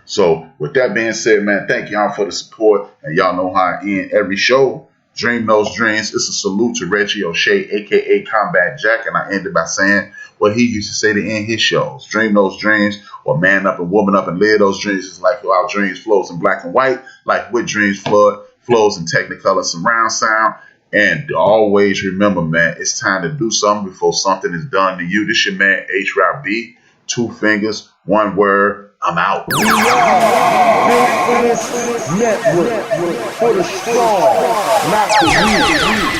So with that being said, man, thank y'all for the support. And y'all know how I end every show. Dream those dreams. It's a salute to Reggie O'Shea, a.k.a. Combat Jack. And I ended by saying what he used to say to end his shows. Dream those dreams, or man up and woman up and live those dreams. It's like our dreams flows in black and white, like with dreams flows in Technicolor surround sound. And always remember, man, it's time to do something before something is done to you. This your man, HRap B. 2 fingers, 1 word. I'm out. We are built for this network, for the strong, not the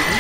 weak.